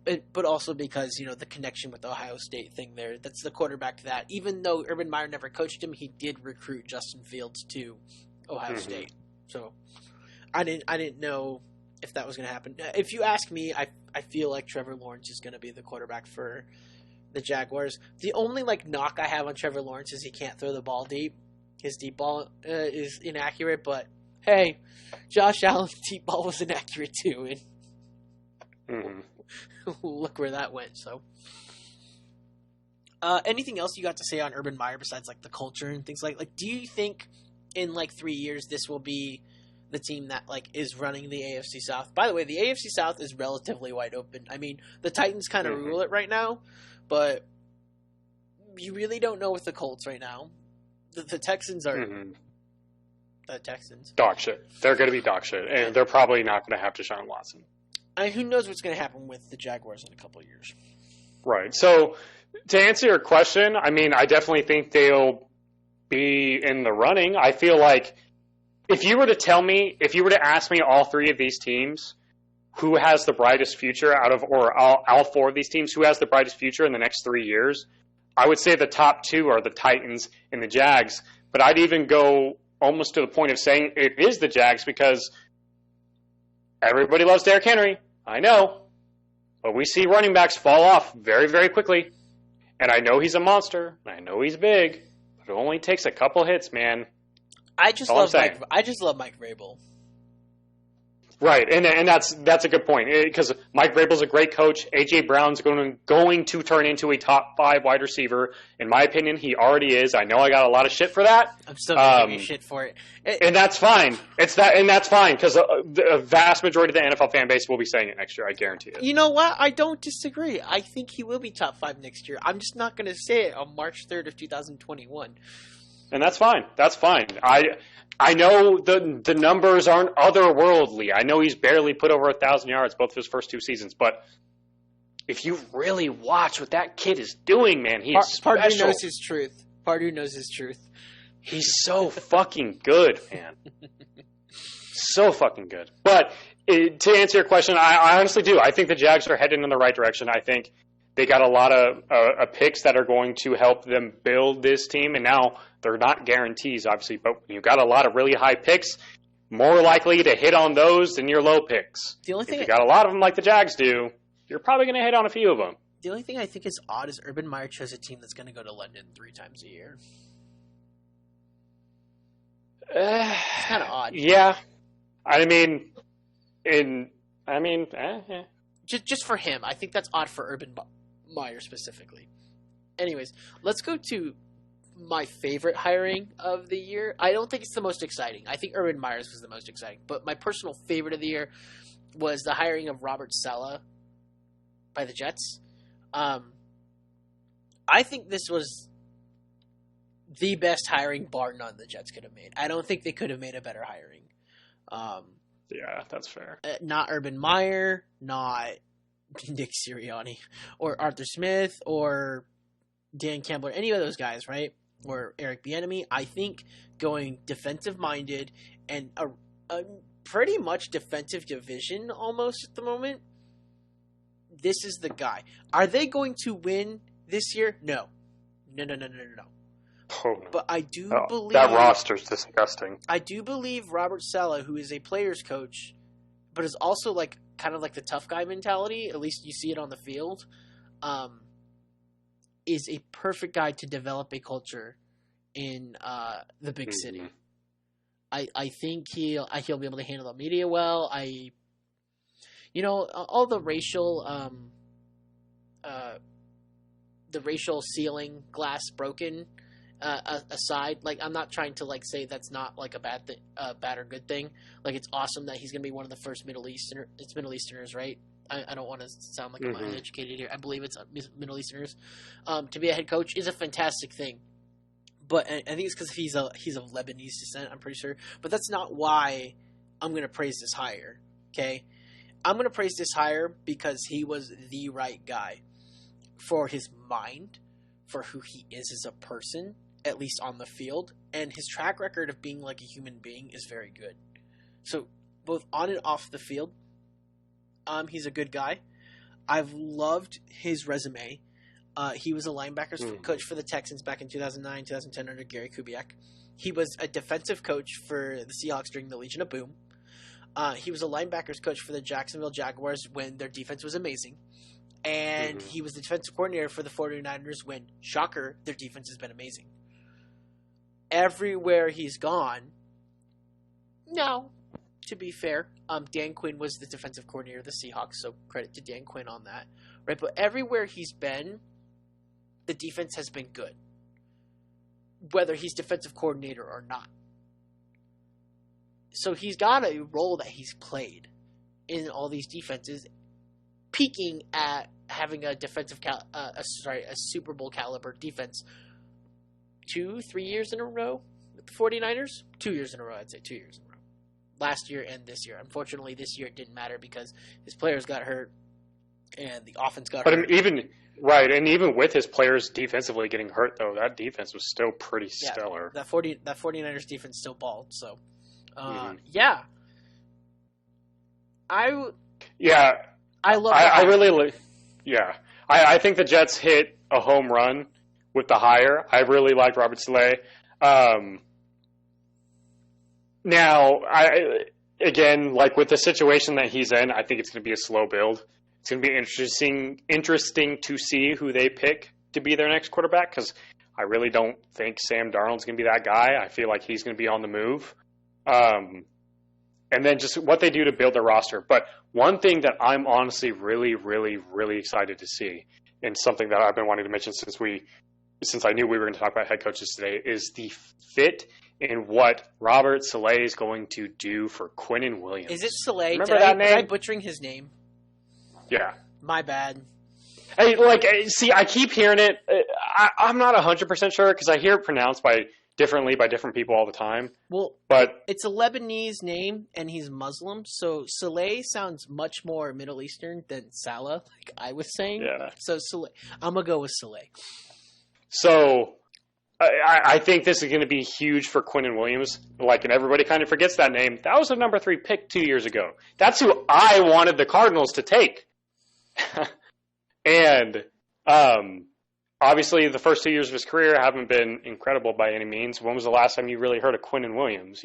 But also because, the connection with the Ohio State thing there. That's the quarterback to that. Even though Urban Meyer never coached him, he did recruit Justin Fields to Ohio State. So I didn't know if that was going to happen. If you ask me, I feel like Trevor Lawrence is going to be the quarterback for the Jaguars. The only knock I have on Trevor Lawrence is he can't throw the ball deep. His deep ball is inaccurate, but hey, Josh Allen's deep ball was inaccurate too. And look where that went. So, anything else you got to say on Urban Meyer besides like the culture and things like do you think in like 3 years this will be the team that like is running the AFC South? By the way, the AFC South is relatively wide open. I mean, the Titans kind of rule it right now, but you really don't know with the Colts right now. The Texans are the Texans. Dog shit. They're going to be dog shit, and they're probably not going to have Deshaun Watson. I mean, who knows what's going to happen with the Jaguars in a couple of years. Right. So to answer your question, I mean, I definitely think they'll be in the running. I feel like if you were to ask me all three of these teams, who has the brightest future all four of these teams, who has the brightest future in the next 3 years, I would say the top two are the Titans and the Jags. But I'd even go almost to the point of saying it is the Jags because everybody loves Derrick Henry. I know. But we see running backs fall off very, very quickly. And I know he's a monster. I know he's big. But it only takes a couple hits, man. I just love Mike Vrabel. Right, and that's a good point because Mike Vrabel's a great coach. A.J. Brown's going to turn into a top 5 wide receiver. In my opinion, he already is. I know I got a lot of shit for that. I'm still giving you shit for it. And that's fine. That's fine because a vast majority of the NFL fan base will be saying it next year. I guarantee it. You know what? I don't disagree. I think he will be top 5 next year. I'm just not going to say it on March 3rd of 2021. And that's fine. That's fine. I know the numbers aren't otherworldly. I know he's barely put over 1,000 yards both of his first 2 seasons. But if you really watch what that kid is doing, man, he's special. Pardue knows his truth. Pardue knows his truth. He's so fucking good, man. So fucking good. But to answer your question, I honestly do. I think the Jags are heading in the right direction. I think they got a lot of picks that are going to help them build this team. And now they're not guarantees, obviously, but you got a lot of really high picks, more likely to hit on those than your low picks. If you got a lot of them like the Jags do, you're probably going to hit on a few of them. The only thing I think is odd is Urban Meyer chose a team that's going to go to London 3 times a year. It's kind of odd. Yeah. Just for him. I think that's odd for Urban Meyer specifically. Anyways, let's go to my favorite hiring of the year. I don't think it's the most exciting. I think Urban Meyer's was the most exciting. But my personal favorite of the year was the hiring of Robert Saleh by the Jets. I think this was the best hiring, bar none, the Jets could have made. I don't think they could have made a better hiring. Yeah, that's fair. Not Urban Meyer, not Nick Sirianni, or Arthur Smith, or Dan Campbell, or any of those guys, right? Or Eric Bieniemy. I think going defensive-minded and a pretty much defensive division almost at the moment, this is the guy. Are they going to win this year? No. No. Oh, no. But I do believe... That roster's disgusting. I do believe Robert Saleh, who is a player's coach, but is also like kind of like the tough guy mentality, at least you see it on the field, is a perfect guy to develop a culture in the big city. I think he'll be able to handle the media well. All the racial ceiling glass broken aside, like I'm not trying to like say that's not like a bad or good thing. Like it's awesome that he's gonna be one of the first Middle Easterners, right? I don't want to sound like I'm uneducated here. I believe it's Middle Easterners. To be a head coach is a fantastic thing. But I think it's because he's of Lebanese descent, I'm pretty sure. But that's not why I'm going to praise this hire, okay? I'm going to praise this hire because he was the right guy for his mind, for who he is as a person, at least on the field. And his track record of being like a human being is very good. So both on and off the field, he's a good guy. I've loved his resume. He was a linebackers coach for the Texans back in 2009, 2010 under Gary Kubiak. He was a defensive coach for the Seahawks during the Legion of Boom. He was a linebackers coach for the Jacksonville Jaguars when their defense was amazing. And he was the defensive coordinator for the 49ers when, shocker, their defense has been amazing. Everywhere he's gone, no, to be fair. Dan Quinn was the defensive coordinator of the Seahawks, so credit to Dan Quinn on that. Right, but everywhere he's been, the defense has been good, whether he's defensive coordinator or not. So he's got a role that he's played in all these defenses, peaking at having a a Super Bowl caliber defense 2-3 years in a row with the 49ers. 2 years in a row, I'd say 2 years in a row. Last year and this year. Unfortunately, this year it didn't matter because his players got hurt and the offense got hurt. But even with his players defensively getting hurt, though, that defense was still pretty stellar. That 49ers defense still balled. So, yeah. I love. I think the Jets hit a home run with the hire. I really liked Robert Saleh. Now, again, like with the situation that he's in, I think it's going to be a slow build. It's going to be interesting to see who they pick to be their next quarterback, because I really don't think Sam Darnold's going to be that guy. I feel like he's going to be on the move. And then just what they do to build their roster. But one thing that I'm honestly really, really, really excited to see, and something that I've been wanting to mention since I knew we were going to talk about head coaches today, is the fit in what Robert Saleh is going to do for Quinnen Williams. Is it Saleh? Remember that name? Am I butchering his name? Yeah. My bad. Hey, see, I keep hearing it. I'm not 100% sure because I hear it pronounced differently by different people all the time. Well, but it's a Lebanese name, and he's Muslim, so Saleh sounds much more Middle Eastern than Salah, like I was saying. Yeah. So Saleh, I'm gonna go with Saleh. So I think this is going to be huge for Quinnen Williams. And everybody kind of forgets that name. That was a number 3 pick 2 years ago. That's who I wanted the Cardinals to take. And obviously, the first 2 years of his career haven't been incredible by any means. When was the last time you really heard of Quinnen Williams?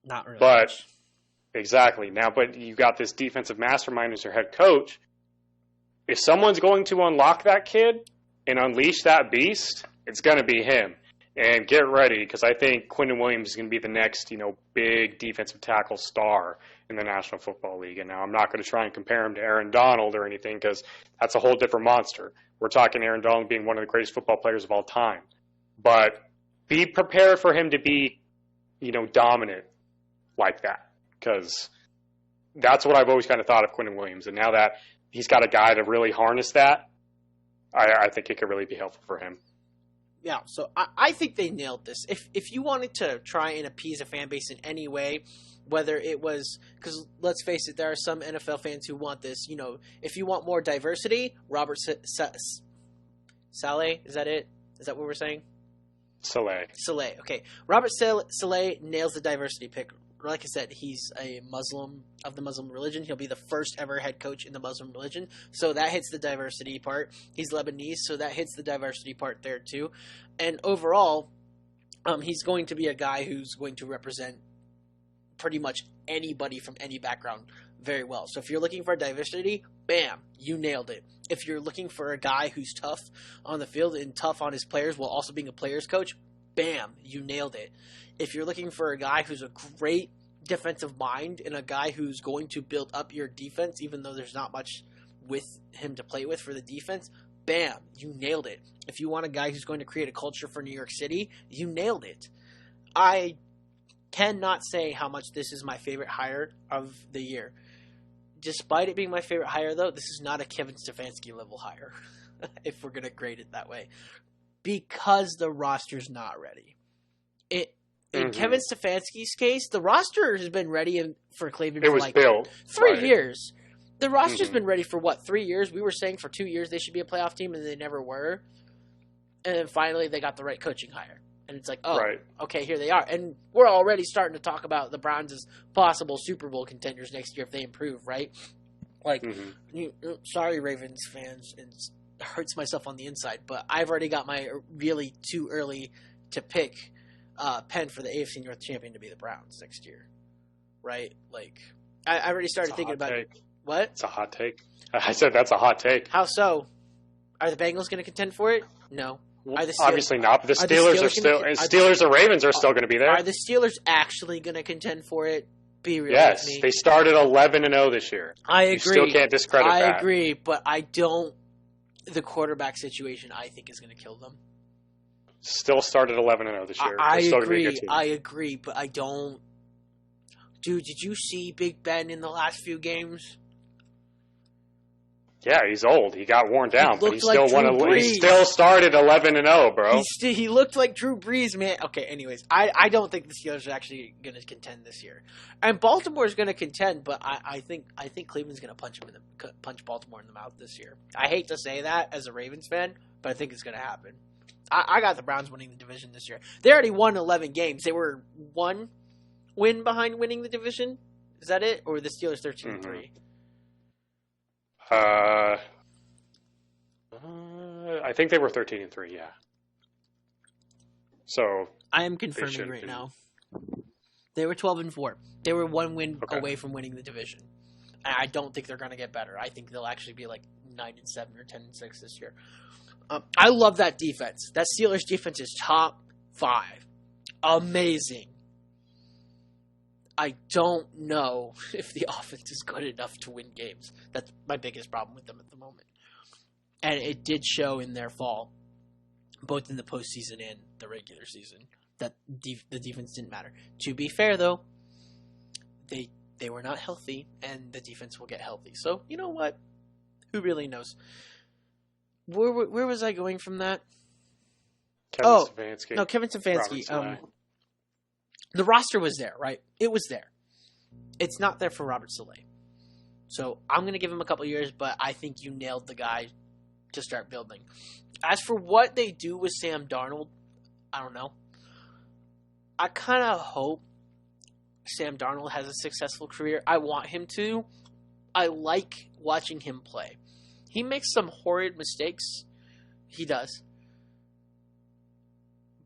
Not really. But exactly now, but you got this defensive mastermind as your head coach. If someone's going to unlock that kid and unleash that beast, it's going to be him. And get ready, because I think Quinnen Williams is going to be the next, big defensive tackle star in the National Football League. And now I'm not going to try and compare him to Aaron Donald or anything, because that's a whole different monster. We're talking Aaron Donald being one of the greatest football players of all time. But be prepared for him to be, dominant like that, because that's what I've always kind of thought of Quinnen Williams. And now that he's got a guy to really harness that, I think it could really be helpful for him. Yeah, so I think they nailed this. If you wanted to try and appease a fan base in any way, whether it was – because let's face it, there are some NFL fans who want this. If you want more diversity, Robert Saleh, is that it? Is that what we're saying? Saleh. Okay. Robert Saleh nails the diversity pick. Like I said, he's a Muslim of the Muslim religion. He'll be the first ever head coach in the Muslim religion. So that hits the diversity part. He's Lebanese, so that hits the diversity part there too. And overall, he's going to be a guy who's going to represent pretty much anybody from any background very well. So if you're looking for diversity, bam, you nailed it. If you're looking for a guy who's tough on the field and tough on his players while also being a player's coach, bam, you nailed it. If you're looking for a guy who's a great defensive mind and a guy who's going to build up your defense, even though there's not much with him to play with for the defense, bam, you nailed it. If you want a guy who's going to create a culture for New York City, you nailed it. I cannot say how much this is my favorite hire of the year. Despite it being my favorite hire, though, this is not a Kevin Stefanski level hire, if we're going to grade it that way, because the roster's not ready. In Kevin Stefanski's case, the roster has been ready for Cleveland for built 3 years. The roster's been ready for 3 years? We were saying for 2 years they should be a playoff team, and they never were. And then finally they got the right coaching hire. And it's like, okay, here they are. And we're already starting to talk about the Browns as possible Super Bowl contenders next year if they improve, right? Sorry, Ravens fans, it hurts myself on the inside, but I've already got my really too early to pick pen for the AFC North champion to be the Browns next year, right? I already started thinking about it. What? It's a hot take. I said that's a hot take. How so? Are the Bengals going to contend for it? No. Obviously not. But the Steelers or Ravens are still going to be there. Are the Steelers actually going to contend for it? Be real Yes, with me. they started 11-0 this year. I agree. You still can't discredit that. I agree, but I don't. The quarterback situation, I think, is going to kill them. Still started 11-0 this year. I still agree. Gonna be a good team. I agree, but I don't. Dude, did you see Big Ben in the last few games? Yeah, he's old. He got worn down, but he like still won. Drew He Brees. still started 11-0, bro. He looked like Drew Brees, man. Okay, anyways, I don't think the Steelers are actually going to contend this year, and Baltimore is going to contend, but I think Cleveland's going to punch Baltimore in the mouth this year. I hate to say that as a Ravens fan, but I think it's going to happen. I got the Browns winning the division this year. They already won 11 games. They were one win behind winning the division. Is that it, or were the Steelers 13-3? I think they were 13-3. Yeah. So I am confirming right now. They were 12-4. They were one win away from winning the division. And I don't think they're going to get better. I think they'll actually be like 9-7 or 10-6 this year. I love that defense. That Steelers defense is top 5. Amazing. I don't know if the offense is good enough to win games. That's my biggest problem with them at the moment. And it did show in their fall, both in the postseason and the regular season, that the defense didn't matter. To be fair, though, they were not healthy, and the defense will get healthy. So, you know what? Who really knows? Where was I going from that? Kevin Stefanski. No, Kevin Stefanski. The roster was there, right? It was there. It's not there for Robert Saleh. So I'm going to give him a couple years, but I think you nailed the guy to start building. As for what they do with Sam Darnold, I don't know. I kind of hope Sam Darnold has a successful career. I want him to. I like watching him play. He makes some horrid mistakes. He does.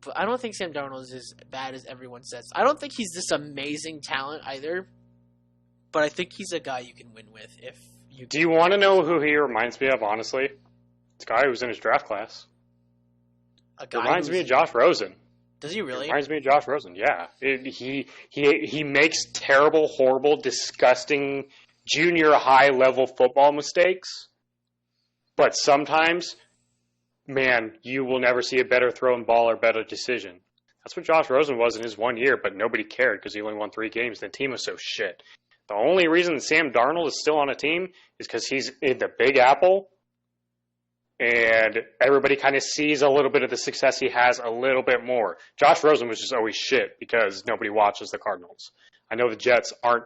But I don't think Sam Darnold is as bad as everyone says. I don't think he's this amazing talent either. But I think he's a guy you can win with if you. Do you want to know who he reminds me of? Honestly, it's a guy who was in his draft class. Reminds me of Josh Rosen. Does he really? Reminds me of Josh Rosen. Yeah, he makes terrible, horrible, disgusting junior high level football mistakes. But sometimes, man, you will never see a better thrown ball or better decision. That's what Josh Rosen was in his 1 year, but nobody cared because he only won 3 games. The team was so shit. The only reason Sam Darnold is still on a team is because he's in the Big Apple, and everybody kind of sees a little bit of the success he has a little bit more. Josh Rosen was just always shit because nobody watches the Cardinals. I know the Jets aren't,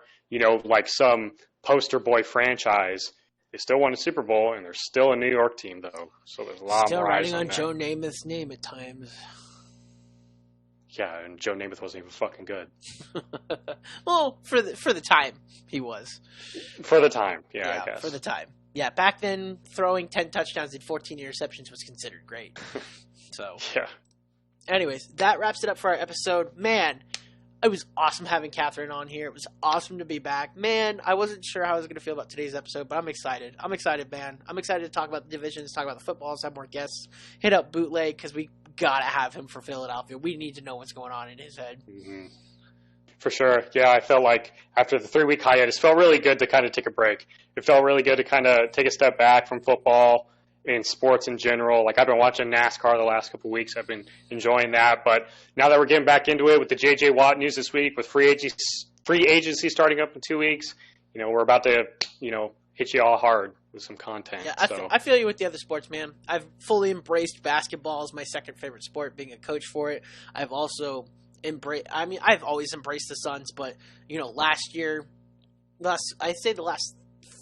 like some poster boy franchise. They still won a Super Bowl, and they're still a New York team, though. So there's a lot more eyes on that. Still writing on Joe Namath's name at times. Yeah, and Joe Namath wasn't even fucking good. Well, for the time, he was. For the time, yeah, I guess. For the time. Yeah, back then, throwing 10 touchdowns and 14 interceptions was considered great. So, yeah. Anyways, that wraps it up for our episode. Man, it was awesome having Katherine on here. It was awesome to be back. Man, I wasn't sure how I was going to feel about today's episode, but I'm excited. I'm excited, man. I'm excited to talk about the divisions, talk about the footballs, have more guests, hit up Bootleg, because we got to have him for Philadelphia. We need to know what's going on in his head. Mm-hmm. For sure. Yeah, I felt like after the 3-week hiatus, it felt really good to kind of take a break. It felt really good to kind of take a step back from football and sports in general. Like, I've been watching NASCAR the last couple of weeks. I've been enjoying that. But now that we're getting back into it with the J.J. Watt news this week, with free agency starting up in 2 weeks, we're about to, hit you all hard with some content. Yeah, I feel you with the other sports, man. I've fully embraced basketball as my second favorite sport, being a coach for it. I've also I've always embraced the Suns, but, I'd say the last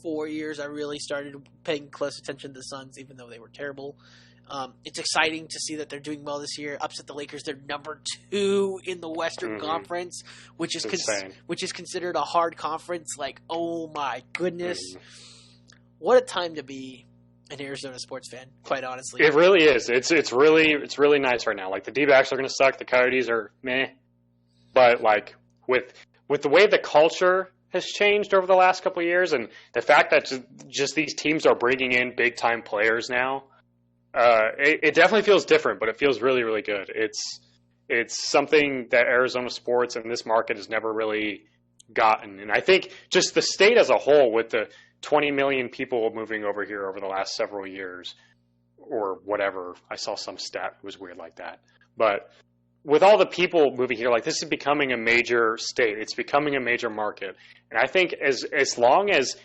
4 years I really started paying close attention to the Suns, even though they were terrible. It's exciting to see that they're doing well this year. Upset the Lakers. They're number 2 in the Western Conference, which is considered a hard conference. Like, oh my goodness. What a time to be an Arizona sports fan, quite honestly. It really is. It's really nice right now. Like, the D-backs are going to suck. The Coyotes are meh. But, like, with the way the culture has changed over the last couple of years, and the fact that just these teams are bringing in big-time players now, it definitely feels different, but it feels really, really good. It's something that Arizona sports and this market has never really gotten. And I think just the state as a whole, with the 20 million people moving over here over the last several years or whatever, I saw some stat, it was weird like that. But with all the people moving here, like, this is becoming a major state. It's becoming a major market. And I think as long as,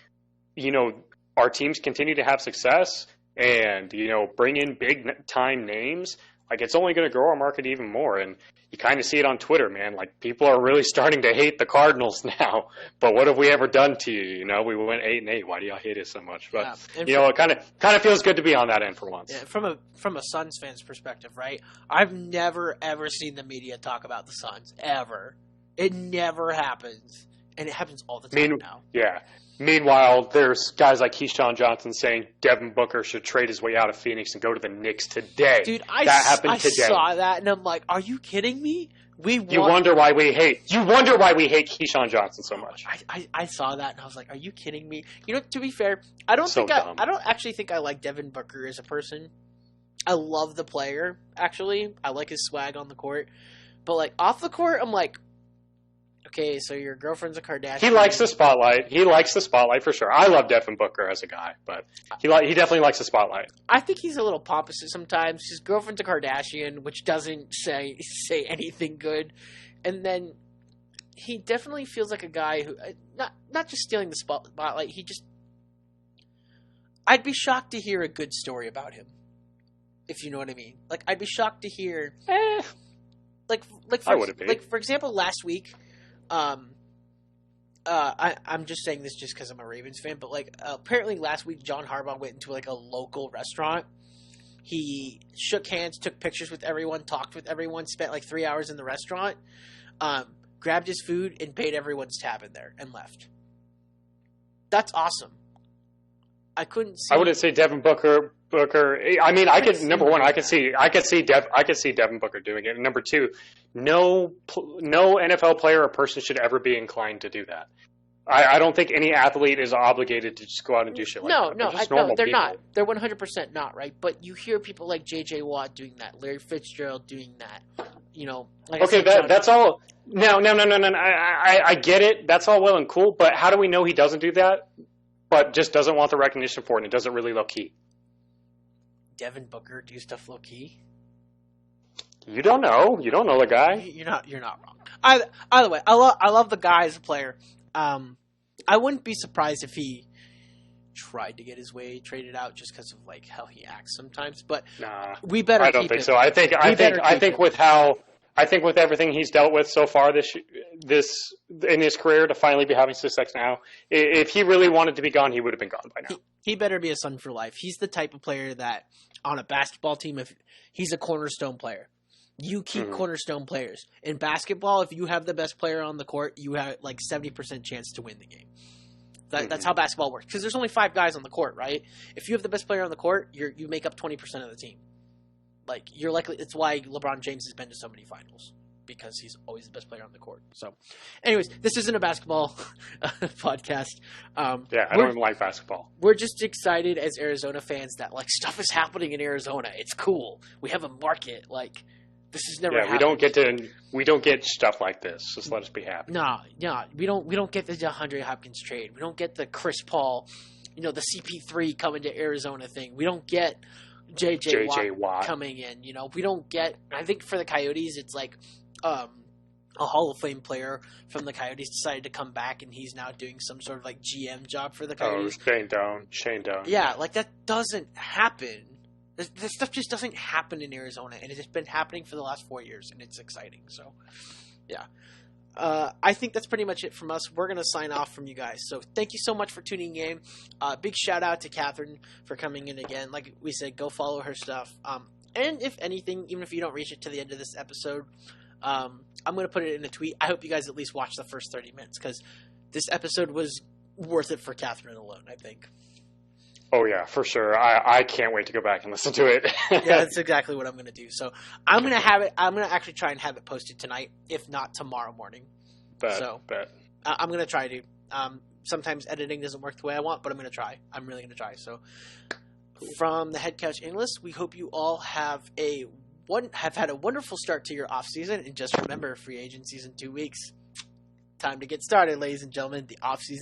you know, our teams continue to have success and, you know, bring in big time names, like, it's only going to grow our market even more. And you kind of see it on Twitter, man. Like, people are really starting to hate the Cardinals now. But what have we ever done to you? You know, we went 8-8. Why do y'all hate us so much? But you know, it kind of feels good to be on that end for once. Yeah, from a Suns fan's perspective, right? I've never ever seen the media talk about the Suns ever. It never happens, and it happens all the time now. Yeah. Meanwhile, there's guys like Keyshawn Johnson saying Devin Booker should trade his way out of Phoenix and go to the Knicks today. Dude, that happened today. I saw that, and I'm like, are you kidding me? You wonder why we hate Keyshawn Johnson so much. I saw that, and I was like, are you kidding me? You know, to be fair, I don't actually think I like Devin Booker as a person. I love the player, actually. I like his swag on the court. But, like, off the court, I'm like, okay, so your girlfriend's a Kardashian. He likes the spotlight. He likes the spotlight for sure. I love Devin Booker as a guy, but he definitely likes the spotlight. I think he's a little pompous sometimes. His girlfriend's a Kardashian, which doesn't say anything good. And then he definitely feels like a guy who not just stealing the spotlight. I'd be shocked to hear a good story about him, if you know what I mean. Like, I'd be shocked to hear. For example, last week. I'm just saying this just because I'm a Ravens fan, but like apparently last week John Harbaugh went into like a local restaurant. He shook hands, took pictures with everyone, talked with everyone, spent like 3 hours in the restaurant, grabbed his food and paid everyone's tab in there and left. That's awesome. I wouldn't say Devin Booker. I mean, I could see Devin Booker doing it. And number two, no NFL player or person should ever be inclined to do that. I don't think any athlete is obligated to just go out and do shit like that. No, they're not. They're 100% not, right? But you hear people like J.J. Watt doing that, Larry Fitzgerald doing that. You know, like okay, that's all. No. I get it. That's all well and cool. But how do we know he doesn't do that? But just doesn't want the recognition for it, and it does it really low key. Devin Booker do stuff low key? You don't know. You don't know the guy. You're not wrong. Either way, I love the guy as a player. I wouldn't be surprised if he tried to get his way traded out just because of like how he acts sometimes. But we better. I don't think so. I think with everything he's dealt with so far this in his career, to finally be having success now, if he really wanted to be gone, he would have been gone by now. He better be a Sun for life. He's the type of player that on a basketball team, if he's a cornerstone player, you keep cornerstone players. In basketball, if you have the best player on the court, you have like 70% chance to win the game. That's how basketball works. Because there's only 5 guys on the court, right? If you have the best player on the court, you make up 20% of the team. Like, you're likely. It's why LeBron James has been to so many finals, because he's always the best player on the court. So, anyways, this isn't a basketball podcast. I don't even like basketball. We're just excited as Arizona fans that like stuff is happening in Arizona. It's cool. We have a market. Like, this has never happened. We don't get stuff like this. Just let us be happy. No, we don't get the DeAndre Hopkins trade. We don't get the Chris Paul, the CP3 coming to Arizona thing. We don't get J.J. Watt coming in. We don't get. I think for the Coyotes, it's like a Hall of Fame player from the Coyotes decided to come back, and he's now doing some sort of like GM job for the Coyotes. Oh, Shane Doan. Yeah, like that doesn't happen. This stuff just doesn't happen in Arizona, and it's been happening for the last 4 years, and it's exciting. So, yeah. I think that's pretty much it from us. We're going to sign off from you guys. So thank you so much for tuning in. Big shout out to Katherine for coming in again. Like we said, go follow her stuff. And if anything, even if you don't reach it to the end of this episode, I'm going to put it in a tweet. I hope you guys at least watch the first 30 minutes, because this episode was worth it for Katherine alone, I think. Oh, yeah, for sure. I can't wait to go back and listen to it. Yeah, that's exactly what I'm going to do. So I'm going to actually try and have it posted tonight, if not tomorrow morning. Bet. I'm going to try to. Sometimes editing doesn't work the way I want, but I'm going to try. I'm really going to try. So from the Head Couch Analyst, we hope you all have had a wonderful start to your off season. And just remember, free agency's in 2 weeks. time to get started, ladies and gentlemen. The offseason